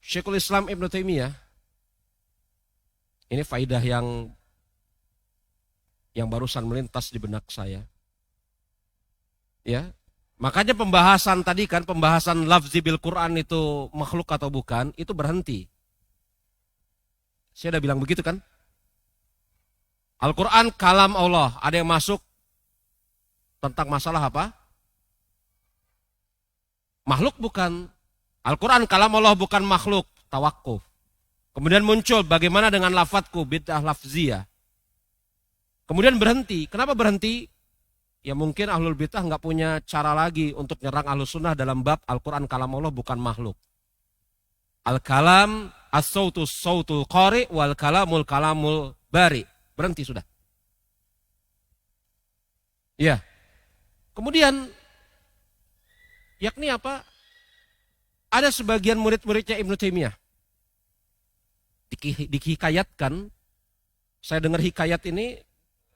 Speaker 1: Syekhul Islam Ibn Taimiyah, ini faidah yang barusan melintas di benak saya. Ya, makanya pembahasan tadi kan, pembahasan lafzi bil Quran itu makhluk atau bukan, itu berhenti. Saya udah bilang begitu kan? Al-Quran kalam Allah, ada yang masuk tentang masalah apa? Makhluk bukan. Al-Quran kalam Allah bukan makhluk, tawakuf. Kemudian muncul bagaimana dengan lafadzku, bid'ah lafziyah. Kemudian berhenti. Kenapa berhenti? Ya mungkin ahlul bid'ah nggak punya cara lagi untuk nyerang ahlus sunnah dalam bab Al-Quran kalam Allah bukan makhluk. Al-kalam as-sautus sautul qari wal kalamul kalamul bari. Berhenti sudah. Ya. Kemudian yakni apa? Ada sebagian murid-muridnya Ibnu Taimiyah dihikayatkan. Saya dengar hikayat ini,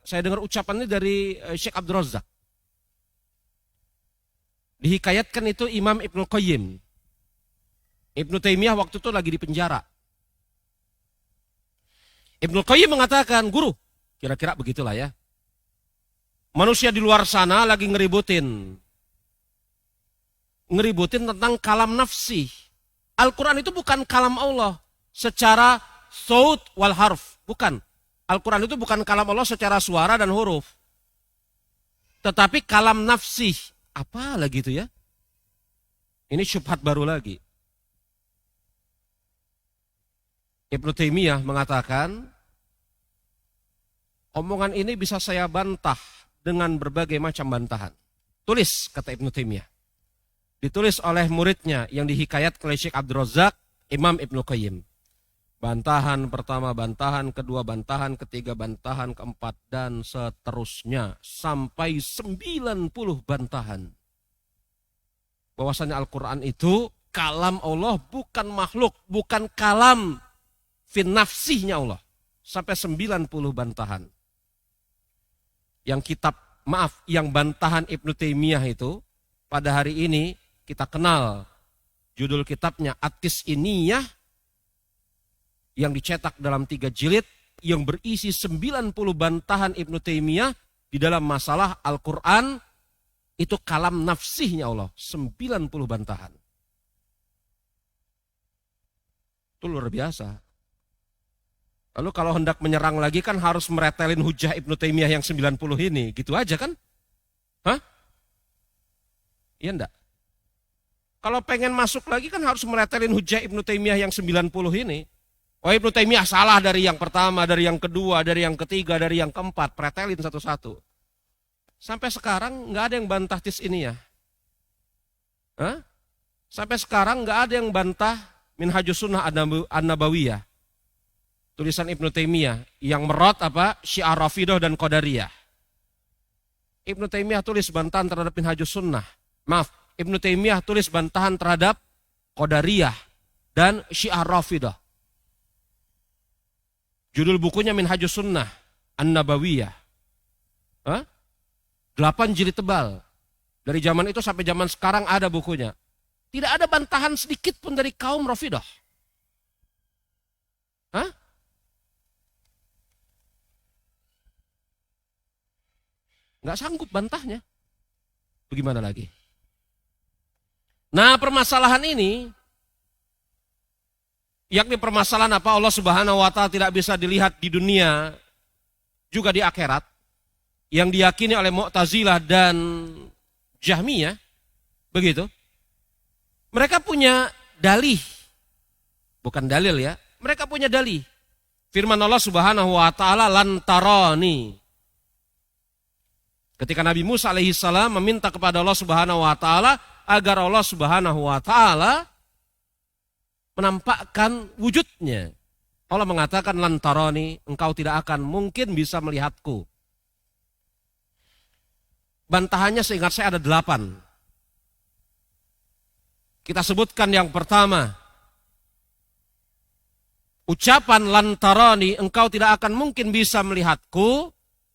Speaker 1: saya dengar ucapan ini dari Syekh Abdul Razak. Dihikayatkan itu Imam Ibnu Qayyim. Ibnu Taimiyah waktu itu lagi di penjara. Ibnu Qayyim mengatakan, guru, kira-kira begitulah ya. Manusia di luar sana lagi ngeributin tentang kalam nafsi. Al-Quran itu bukan kalam Allah secara saut wal harf. Bukan. Al-Quran itu bukan kalam Allah secara suara dan huruf. Tetapi kalam nafsi. Apa lagi itu ya? Ini syubhat baru lagi. Ibnu Taimiyah mengatakan, omongan ini bisa saya bantah dengan berbagai macam bantahan. Tulis, kata Ibnu Taimiyah. Ditulis oleh muridnya yang dihikayat oleh Syekh Abdul Razak, Imam Ibnu Qayyim. Bantahan pertama, bantahan kedua, bantahan ketiga, bantahan keempat, dan seterusnya. Sampai 90 bantahan. Bahwasanya Al-Quran itu kalam Allah, bukan makhluk, bukan kalam fin nafsihnya Allah. Sampai 90 bantahan. Yang bantahan Ibnu Taimiyah itu, pada hari ini kita kenal judul kitabnya At-Tis'iniyah yang dicetak dalam 3 jilid yang berisi 90 bantahan Ibnu Taimiyah di dalam masalah Al-Quran itu kalam nafsihnya Allah. 90 bantahan. Itu luar biasa. Lalu kalau hendak menyerang lagi kan harus meretelin hujah Ibnu Taimiyah yang 90 ini. Gitu aja kan? Hah? Iya enggak? Kalau pengen masuk lagi kan harus meretelin hujah Ibnu Taimiyah yang 90 ini. Oh, Ibnu Taimiyah salah dari yang pertama, dari yang kedua, dari yang ketiga, dari yang keempat. Pretelin satu-satu. Sampai sekarang nggak ada yang bantah ini ya. Hah? Sampai sekarang nggak ada yang bantah Minhajus Sunnah An-Nabawiyah. Tulisan Ibnu Taimiyah yang merot apa? Syiar Rafidah dan Qadariyah. Ibnu Taimiyah tulis bantahan terhadap Minhajus Sunnah. Maaf, Ibnu Taimiyah tulis bantahan terhadap Qadariyah dan Syiar Rafidah. Judul bukunya Minhajus Sunnah An-Nabawiyah. 8 jilid tebal. Dari zaman itu sampai zaman sekarang ada bukunya. Tidak ada bantahan sedikit pun dari kaum Rafidah. Nggak sanggup bantahnya. Bagaimana lagi? Nah, permasalahan ini, yakni permasalahan apa? Allah Subhanahu wa Ta'ala tidak bisa dilihat di dunia, juga di akhirat, yang diyakini oleh Mu'tazilah dan Jahmiyah, begitu. Mereka punya dalih, bukan dalil ya, mereka punya dalih. Firman Allah Subhanahu wa Ta'ala, lan tarani. Ketika Nabi Musa alaihissalam meminta kepada Allah Subhanahu wa Ta'ala agar Allah Subhanahu wa Ta'ala menampakkan wujudnya. Allah mengatakan lan tarani, engkau tidak akan mungkin bisa melihatku. Bantahannya seingat saya ada 8. Kita sebutkan yang pertama. Ucapan lan tarani, engkau tidak akan mungkin bisa melihatku.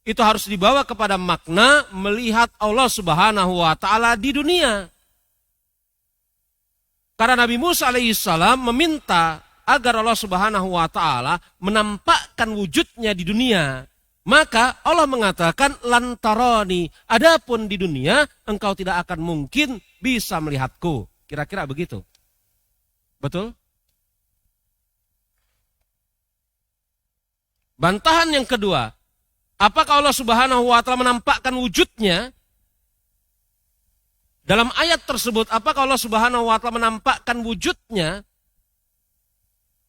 Speaker 1: Itu harus dibawa kepada makna melihat Allah Subhanahu wa Ta'ala di dunia. Karena Nabi Musa alaihissalam meminta agar Allah Subhanahu wa Ta'ala menampakkan wujudnya di dunia. Maka Allah mengatakan lan tarani, adapun di dunia engkau tidak akan mungkin bisa melihatku. Kira-kira begitu. Betul? Bantahan yang kedua, apakah Allah Subhanahu wa Ta'ala menampakkan wujudnya Dalam ayat tersebut, apakah Allah Subhanahu wa taala menampakkan wujudnya?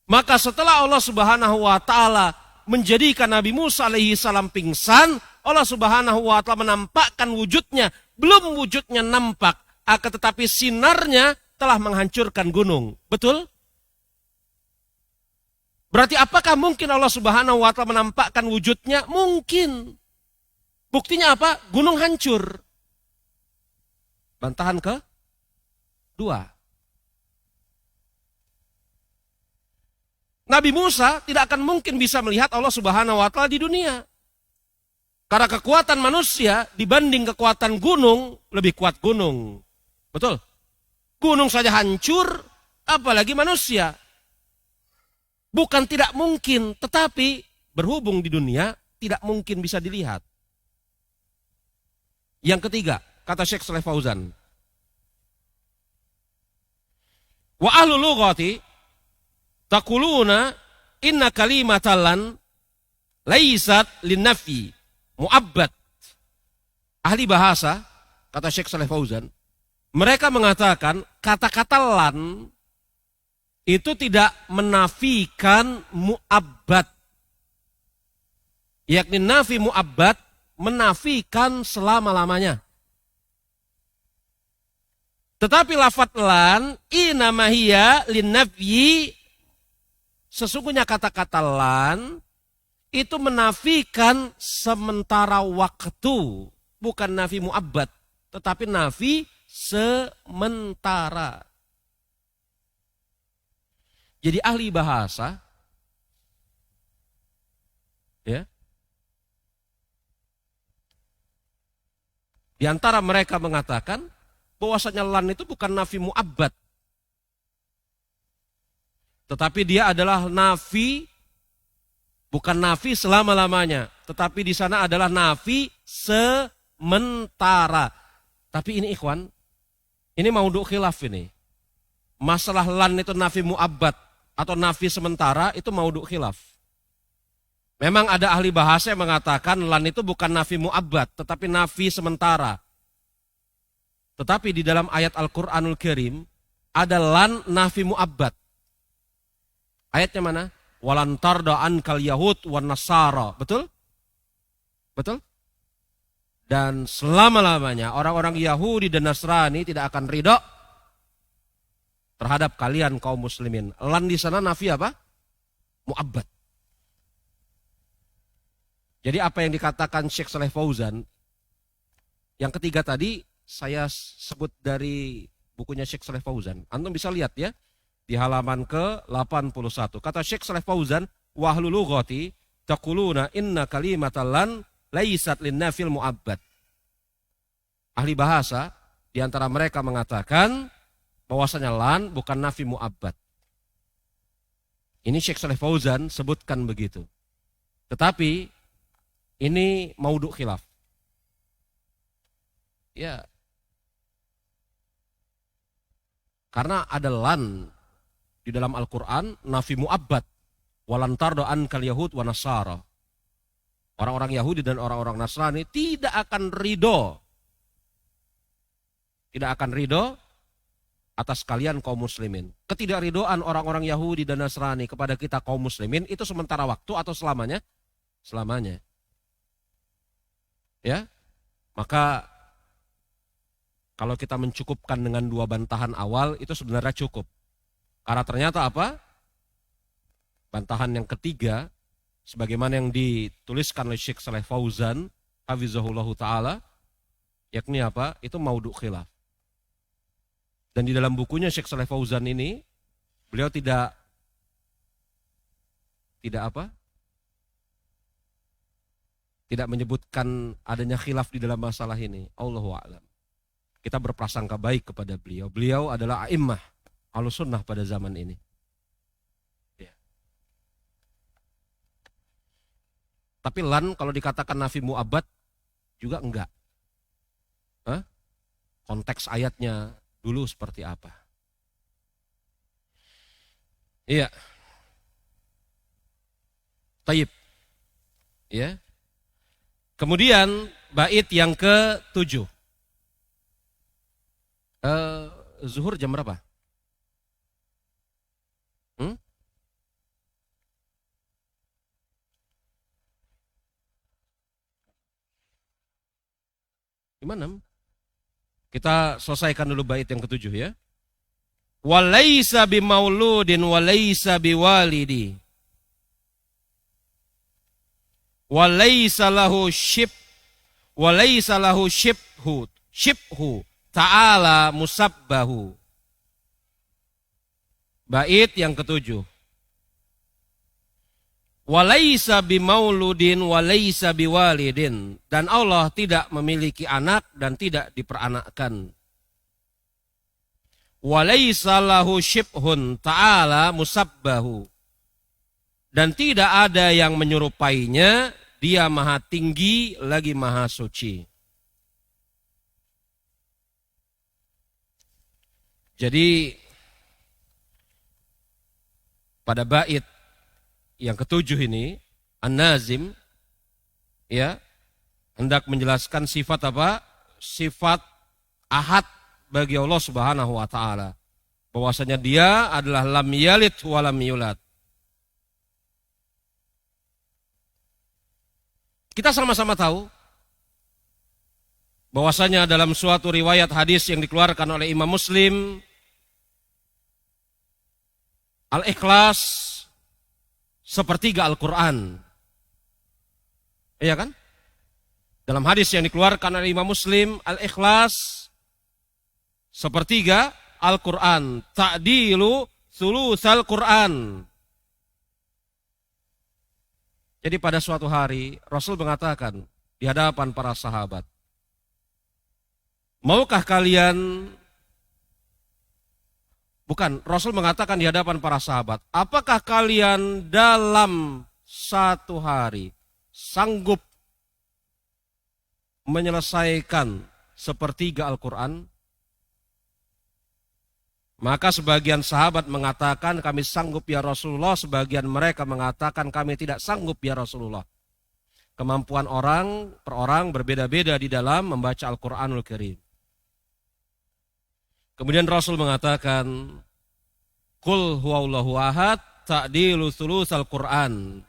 Speaker 1: Maka setelah Allah Subhanahu wa taala menjadikan Nabi Musa alaihi salam pingsan, Allah Subhanahu wa taala menampakkan wujudnya. Belum wujudnya nampak, akan tetapi sinarnya telah menghancurkan gunung. Betul? Berarti apakah mungkin Allah Subhanahu wa taala menampakkan wujudnya? Mungkin. Buktinya apa? Gunung hancur. Bantahan ke dua. Nabi Musa tidak akan mungkin bisa melihat Allah Subhanahu wa taala di dunia. Karena kekuatan manusia dibanding kekuatan gunung, lebih kuat gunung. Betul? Gunung saja hancur, apalagi manusia. Bukan tidak mungkin, tetapi berhubung di dunia tidak mungkin bisa dilihat. Yang ketiga, kata Syekh Shalih Fauzan, wa ahlul lughati taquluna inna kalimatan laysat linnafi mu'abbad. Ahli bahasa, kata Syekh Shalih Fauzan, mereka mengatakan kata-kata lan itu tidak menafikan mu'abbad. Yakni nafi mu'abbad menafikan selama-lamanya. Tetapi lafadz lan inamahiyya linnafyi, sesungguhnya kata-kata lan itu menafikan sementara waktu, bukan nafi mu'abbad, tetapi nafi sementara. Jadi ahli bahasa, ya, di antara mereka mengatakan bahwasanya lan itu bukan nafi mu'abbad, tetapi dia adalah nafi, bukan nafi selama-lamanya, tetapi di sana adalah nafi sementara. Tapi ini ikhwan, ini maudhu khilaf ini. Masalah lan itu nafi mu'abbad atau nafi sementara itu maudhu khilaf. Memang ada ahli bahasa yang mengatakan lan itu bukan nafi mu'abbad, tetapi nafi sementara. Tetapi di dalam ayat Al-Quranul Karim ada lan nafi mu'abbad. Ayatnya mana? Walan tarda ankal yahud wan nasara. Betul? Betul? Dan selama-lamanya orang-orang Yahudi dan Nasrani tidak akan ridho terhadap kalian kaum muslimin. Lan di sana nafi apa? Mu'abbad. Jadi apa yang dikatakan Syekh Shalih Fauzan, yang ketiga tadi saya sebut dari bukunya Syekh Shalih Fauzan. Antum bisa lihat ya di halaman ke-81. Kata Syekh Shalih Fauzan, wa ahlul lughati taquluna inna kalimatal lan laysat linnafil mu'abbad. Ahli bahasa di antara mereka mengatakan bahwasanya lan bukan nafi mu'abbad. Ini Syekh Shalih Fauzan sebutkan begitu. Tetapi ini maudhu khilaf. Ya. Karena ada lan di dalam Al-Quran nafi mu'abbad. Walan tardo ankal yahud wa nasara. Orang-orang Yahudi dan orang-orang Nasrani tidak akan ridho. Tidak akan ridho atas kalian kaum muslimin. Ketidakridhoan orang-orang Yahudi dan Nasrani kepada kita kaum muslimin itu sementara waktu atau selamanya? Selamanya. Ya. Maka kalau kita mencukupkan dengan dua bantahan awal itu sebenarnya cukup. Karena ternyata apa? Bantahan yang ketiga, sebagaimana yang dituliskan oleh Syekh Shalih Fauzan, hafizahullahu ta'ala, yakni apa? Itu maudhu khilaf. Dan di dalam bukunya Syekh Shalih Fauzan ini, beliau tidak apa? Tidak menyebutkan adanya khilaf di dalam masalah ini. Allahu a'lam. Kita berprasangka baik kepada beliau. Beliau adalah a'immah Ahlussunnah pada zaman ini. Ya. Tapi lan kalau dikatakan nafi mu'abbad juga enggak. Hah? Konteks ayatnya dulu seperti apa? Iya. Taib. Ya. Kemudian bait yang ke-7. Zuhur jam berapa? Hmm? Gimana? Kita selesaikan dulu bait yang ketujuh ya. Walaisa bimauludin walaisa biwalidi. Walaisa lahu shibhu ta'ala musabbahu. Bait yang ketujuh. Walaisa bimauludin walaisa biwalidin. Dan Allah tidak memiliki anak dan tidak diperanakkan. Walaisa lahu shibhun ta'ala musabbahu. Dan tidak ada yang menyerupainya, dia maha tinggi lagi maha suci. Jadi pada bait yang ketujuh ini, An-Nazim ya hendak menjelaskan sifat apa? Sifat ahad bagi Allah Subhanahu wa taala. Bahwasanya dia adalah lam yalid wa lam yulad. Kita sama-sama tahu bahwasanya dalam suatu riwayat hadis yang dikeluarkan oleh Imam Muslim, Al-Ikhlas sepertiga Al-Quran. Iya kan? Dalam hadis yang dikeluarkan oleh Imam Muslim, Al-Ikhlas sepertiga Al-Quran. Ta'dilu thulutsal Quran. Jadi pada suatu hari Rasul mengatakan di hadapan para sahabat, maukah kalian, bukan, Rasul mengatakan di hadapan para sahabat, apakah kalian dalam satu hari sanggup menyelesaikan sepertiga Al-Quran? Maka sebagian sahabat mengatakan kami sanggup ya Rasulullah, sebagian mereka mengatakan kami tidak sanggup ya Rasulullah. Kemampuan orang per orang berbeda-beda di dalam membaca Al-Quranul Karim. Kemudian Rasul mengatakan, Qul huwallahu ahad ta'dilu thulutsal Quran.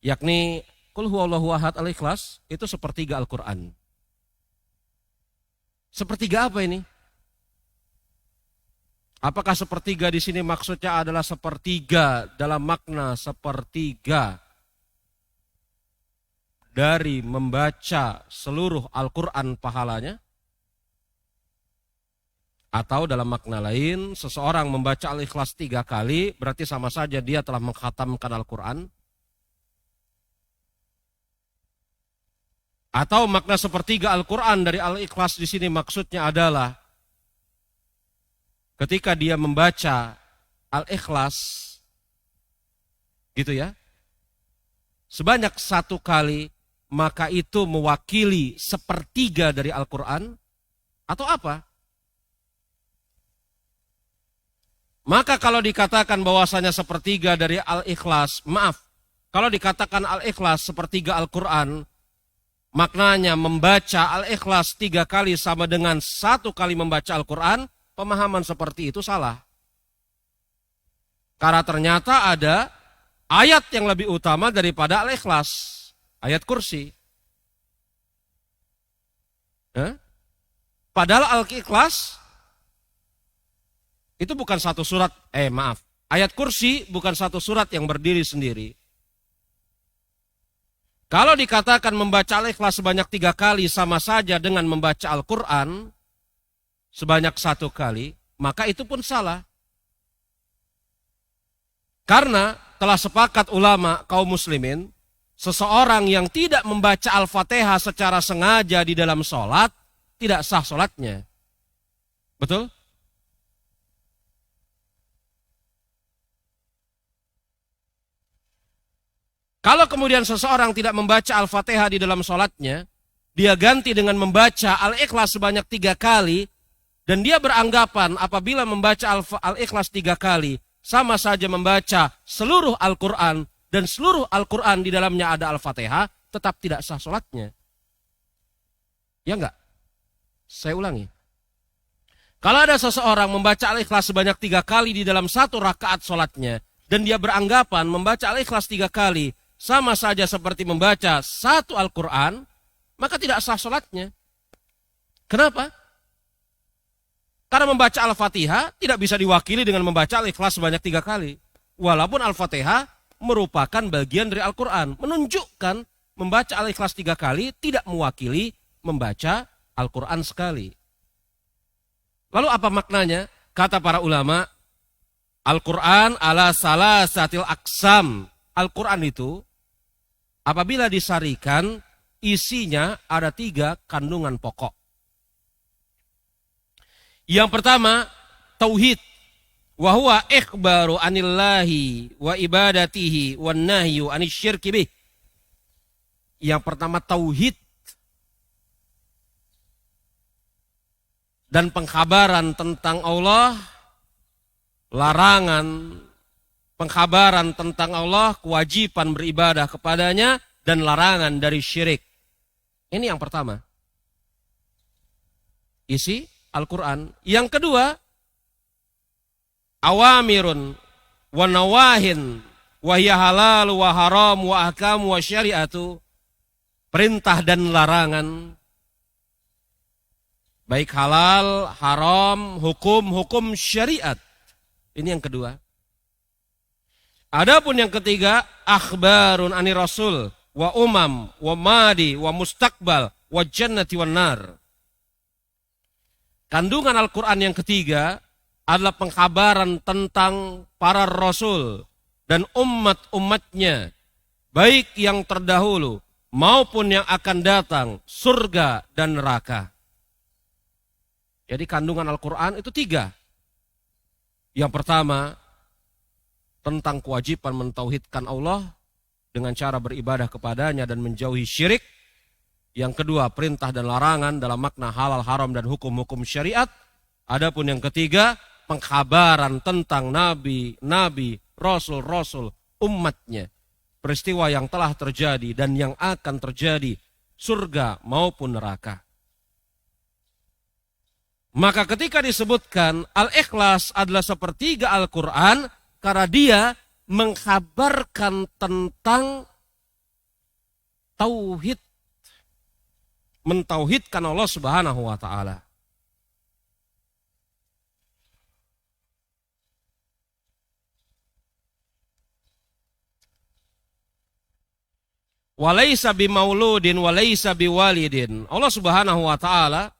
Speaker 1: Yakni Qul huwallahu ahad Al-Ikhlas itu sepertiga Al-Quran. Sepertiga apa ini? Apakah sepertiga di sini maksudnya adalah sepertiga dalam makna sepertiga dari membaca seluruh Al-Quran pahalanya? Atau dalam makna lain, seseorang membaca Al-Ikhlas 3 kali, berarti sama saja dia telah mengkhatamkan Al-Quran? Atau makna sepertiga Al-Quran dari Al-Ikhlas di sini maksudnya adalah ketika dia membaca Al-Ikhlas, gitu ya, sebanyak 1 kali, maka itu mewakili sepertiga dari Al-Quran, atau apa? Maka kalau dikatakan bahwasanya sepertiga dari Al-Ikhlas, maaf, kalau dikatakan Al-Ikhlas sepertiga Al-Quran, maknanya membaca Al-Ikhlas 3 kali sama dengan 1 kali membaca Al-Quran, pemahaman seperti itu salah. Karena ternyata ada ayat yang lebih utama daripada Al-Ikhlas. Ayat kursi. Padahal Al-Ikhlas itu bukan satu surat, ayat kursi bukan satu surat yang berdiri sendiri. Kalau dikatakan membaca Al-Ikhlas sebanyak 3 kali sama saja dengan membaca Al-Quran sebanyak 1 kali, maka itu pun salah. Karena telah sepakat ulama kaum muslimin, seseorang yang tidak membaca Al-Fatihah secara sengaja di dalam sholat, tidak sah sholatnya. Betul? Kalau kemudian seseorang tidak membaca Al-Fatihah di dalam sholatnya, dia ganti dengan membaca Al-Ikhlas sebanyak 3 kali, dan dia beranggapan apabila membaca Al-Ikhlas 3 kali, sama saja membaca seluruh Al-Quran, dan seluruh Al-Quran di dalamnya ada Al-Fatihah, tetap tidak sah sholatnya. Ya enggak? Saya ulangi. Kalau ada seseorang membaca Al-Ikhlas sebanyak 3 kali di dalam 1 rakaat sholatnya, dan dia beranggapan membaca Al-Ikhlas 3 kali sama saja seperti membaca 1 Al-Quran, maka tidak sah sholatnya. Kenapa? Karena membaca Al-Fatihah tidak bisa diwakili dengan membaca Al-Ikhlas sebanyak 3 kali. Walaupun Al-Fatihah merupakan bagian dari Al-Quran, menunjukkan membaca Al-Ikhlas 3 kali tidak mewakili membaca Al-Quran sekali. Lalu apa maknanya? Kata para ulama, Al-Quran ala salasatil aqsam. Al-Quran itu apabila disarikan isinya ada 3 kandungan pokok. Yang pertama, tauhid. Wa huwa ikhbaru anillahi wa ibadatihi wa nahyu anisyirki bih. Yang pertama tauhid. Dan pengkhabaran tentang Allah, larangan, pengkhabaran tentang Allah, kewajiban beribadah kepadanya, dan larangan dari syirik. Ini yang pertama. Isi Al-Quran. Yang kedua, awamirun wa nawahin wa hiya halal wa haram wa ahkam wa syari'atu. Perintah dan larangan. Baik halal, haram, hukum syariat. Ini yang kedua. Adapun yang ketiga, akhbarun ani rasul wa umam wa madi wa mustaqbal wa jannati wa nar. Kandungan Al-Quran yang ketiga adalah pengkhabaran tentang para rasul dan umat-umatnya, baik yang terdahulu maupun yang akan datang, surga dan neraka. Jadi kandungan Al-Quran itu 3. Yang pertama, tentang kewajiban mentauhidkan Allah dengan cara beribadah kepadanya dan menjauhi syirik. Yang kedua, perintah dan larangan dalam makna halal, haram, dan hukum-hukum syariat. Adapun yang ketiga, pengkhabaran tentang nabi, rasul, umatnya. Peristiwa yang telah terjadi dan yang akan terjadi, surga maupun neraka. Maka ketika disebutkan Al-Ikhlas adalah sepertiga Al-Quran, karena dia mengkhabarkan tentang tauhid, mentauhidkan Allah Subhanahu wa taala. Walaisa bimauludin walaisa biwalidin. Allah Subhanahu wa taala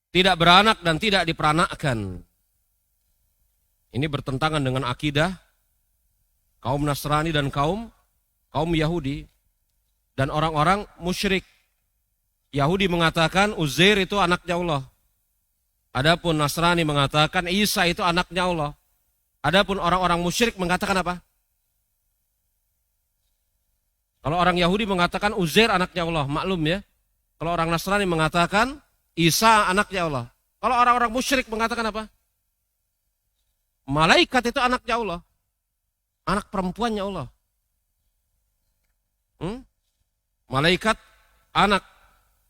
Speaker 1: tidak beranak dan tidak diperanakkan. Ini bertentangan dengan akidah kaum Nasrani dan kaum Yahudi dan orang-orang musyrik. Yahudi mengatakan Uzair itu anaknya Allah. Adapun Nasrani mengatakan Isa itu anaknya Allah. Adapun orang-orang musyrik mengatakan apa? Kalau orang Yahudi mengatakan Uzair anaknya Allah, maklum ya. Kalau orang Nasrani mengatakan Isa anaknya Allah. Kalau orang-orang musyrik mengatakan apa? Malaikat itu anaknya Allah. Anak perempuannya Allah. Malaikat anak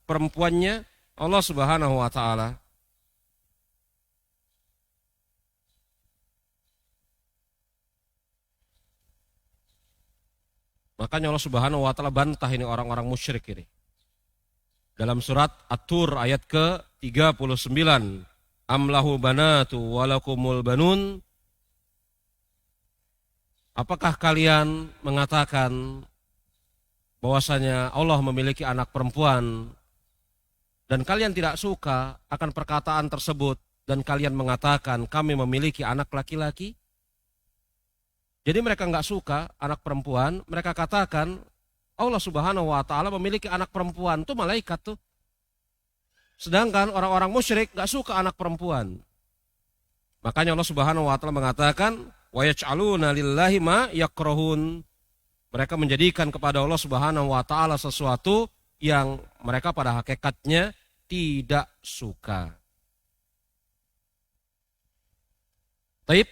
Speaker 1: perempuannya Allah Subhanahu wa taala. Makanya Allah Subhanahu wa taala bantah ini orang-orang musyrik ini. Dalam surat At-Tur ayat ke-39. Amlahu banatu walakumul banun. Apakah kalian mengatakan bahwasanya Allah memiliki anak perempuan dan kalian tidak suka akan perkataan tersebut dan kalian mengatakan kami memiliki anak laki-laki? Jadi mereka nggak suka anak perempuan, mereka katakan Allah Subhanahu wa taala memiliki anak perempuan, itu malaikat tuh. Sedangkan orang-orang musyrik nggak suka anak perempuan. Makanya Allah Subhanahu wa taala mengatakan wa yaj'aluna lillahi ma yakrahun. Mereka menjadikan kepada Allah Subhanahu wa taala sesuatu yang mereka pada hakikatnya tidak suka. Baik.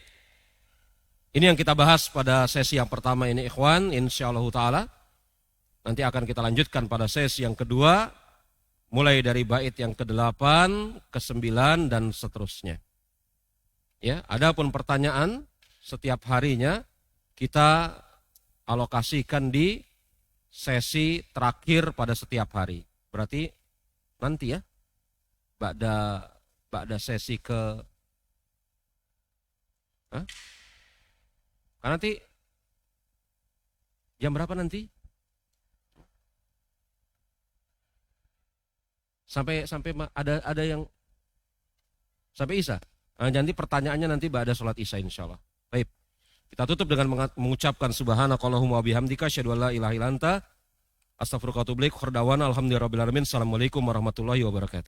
Speaker 1: Ini yang kita bahas pada sesi yang pertama ini ikhwan, insyaallah taala. Nanti akan kita lanjutkan pada sesi yang kedua, mulai dari bait yang ke-8, ke-9 dan seterusnya. Ya, adapun pertanyaan setiap harinya kita alokasikan di sesi terakhir pada setiap hari. Berarti nanti ya, ba'da sesi ke Karena nanti jam berapa nanti? Sampai ada yang sampai Isya. Nah, nanti pertanyaannya nanti ba'da sholat Isya insyaallah. Baik. Kita tutup dengan mengucapkan subhanakallahumma wabihamdika asyhadu an la ilaha illa anta astaghfiruka wa atubu ilaik. Alhamdulillahirabbil alamin. Assalamualaikum warahmatullahi wabarakatuh.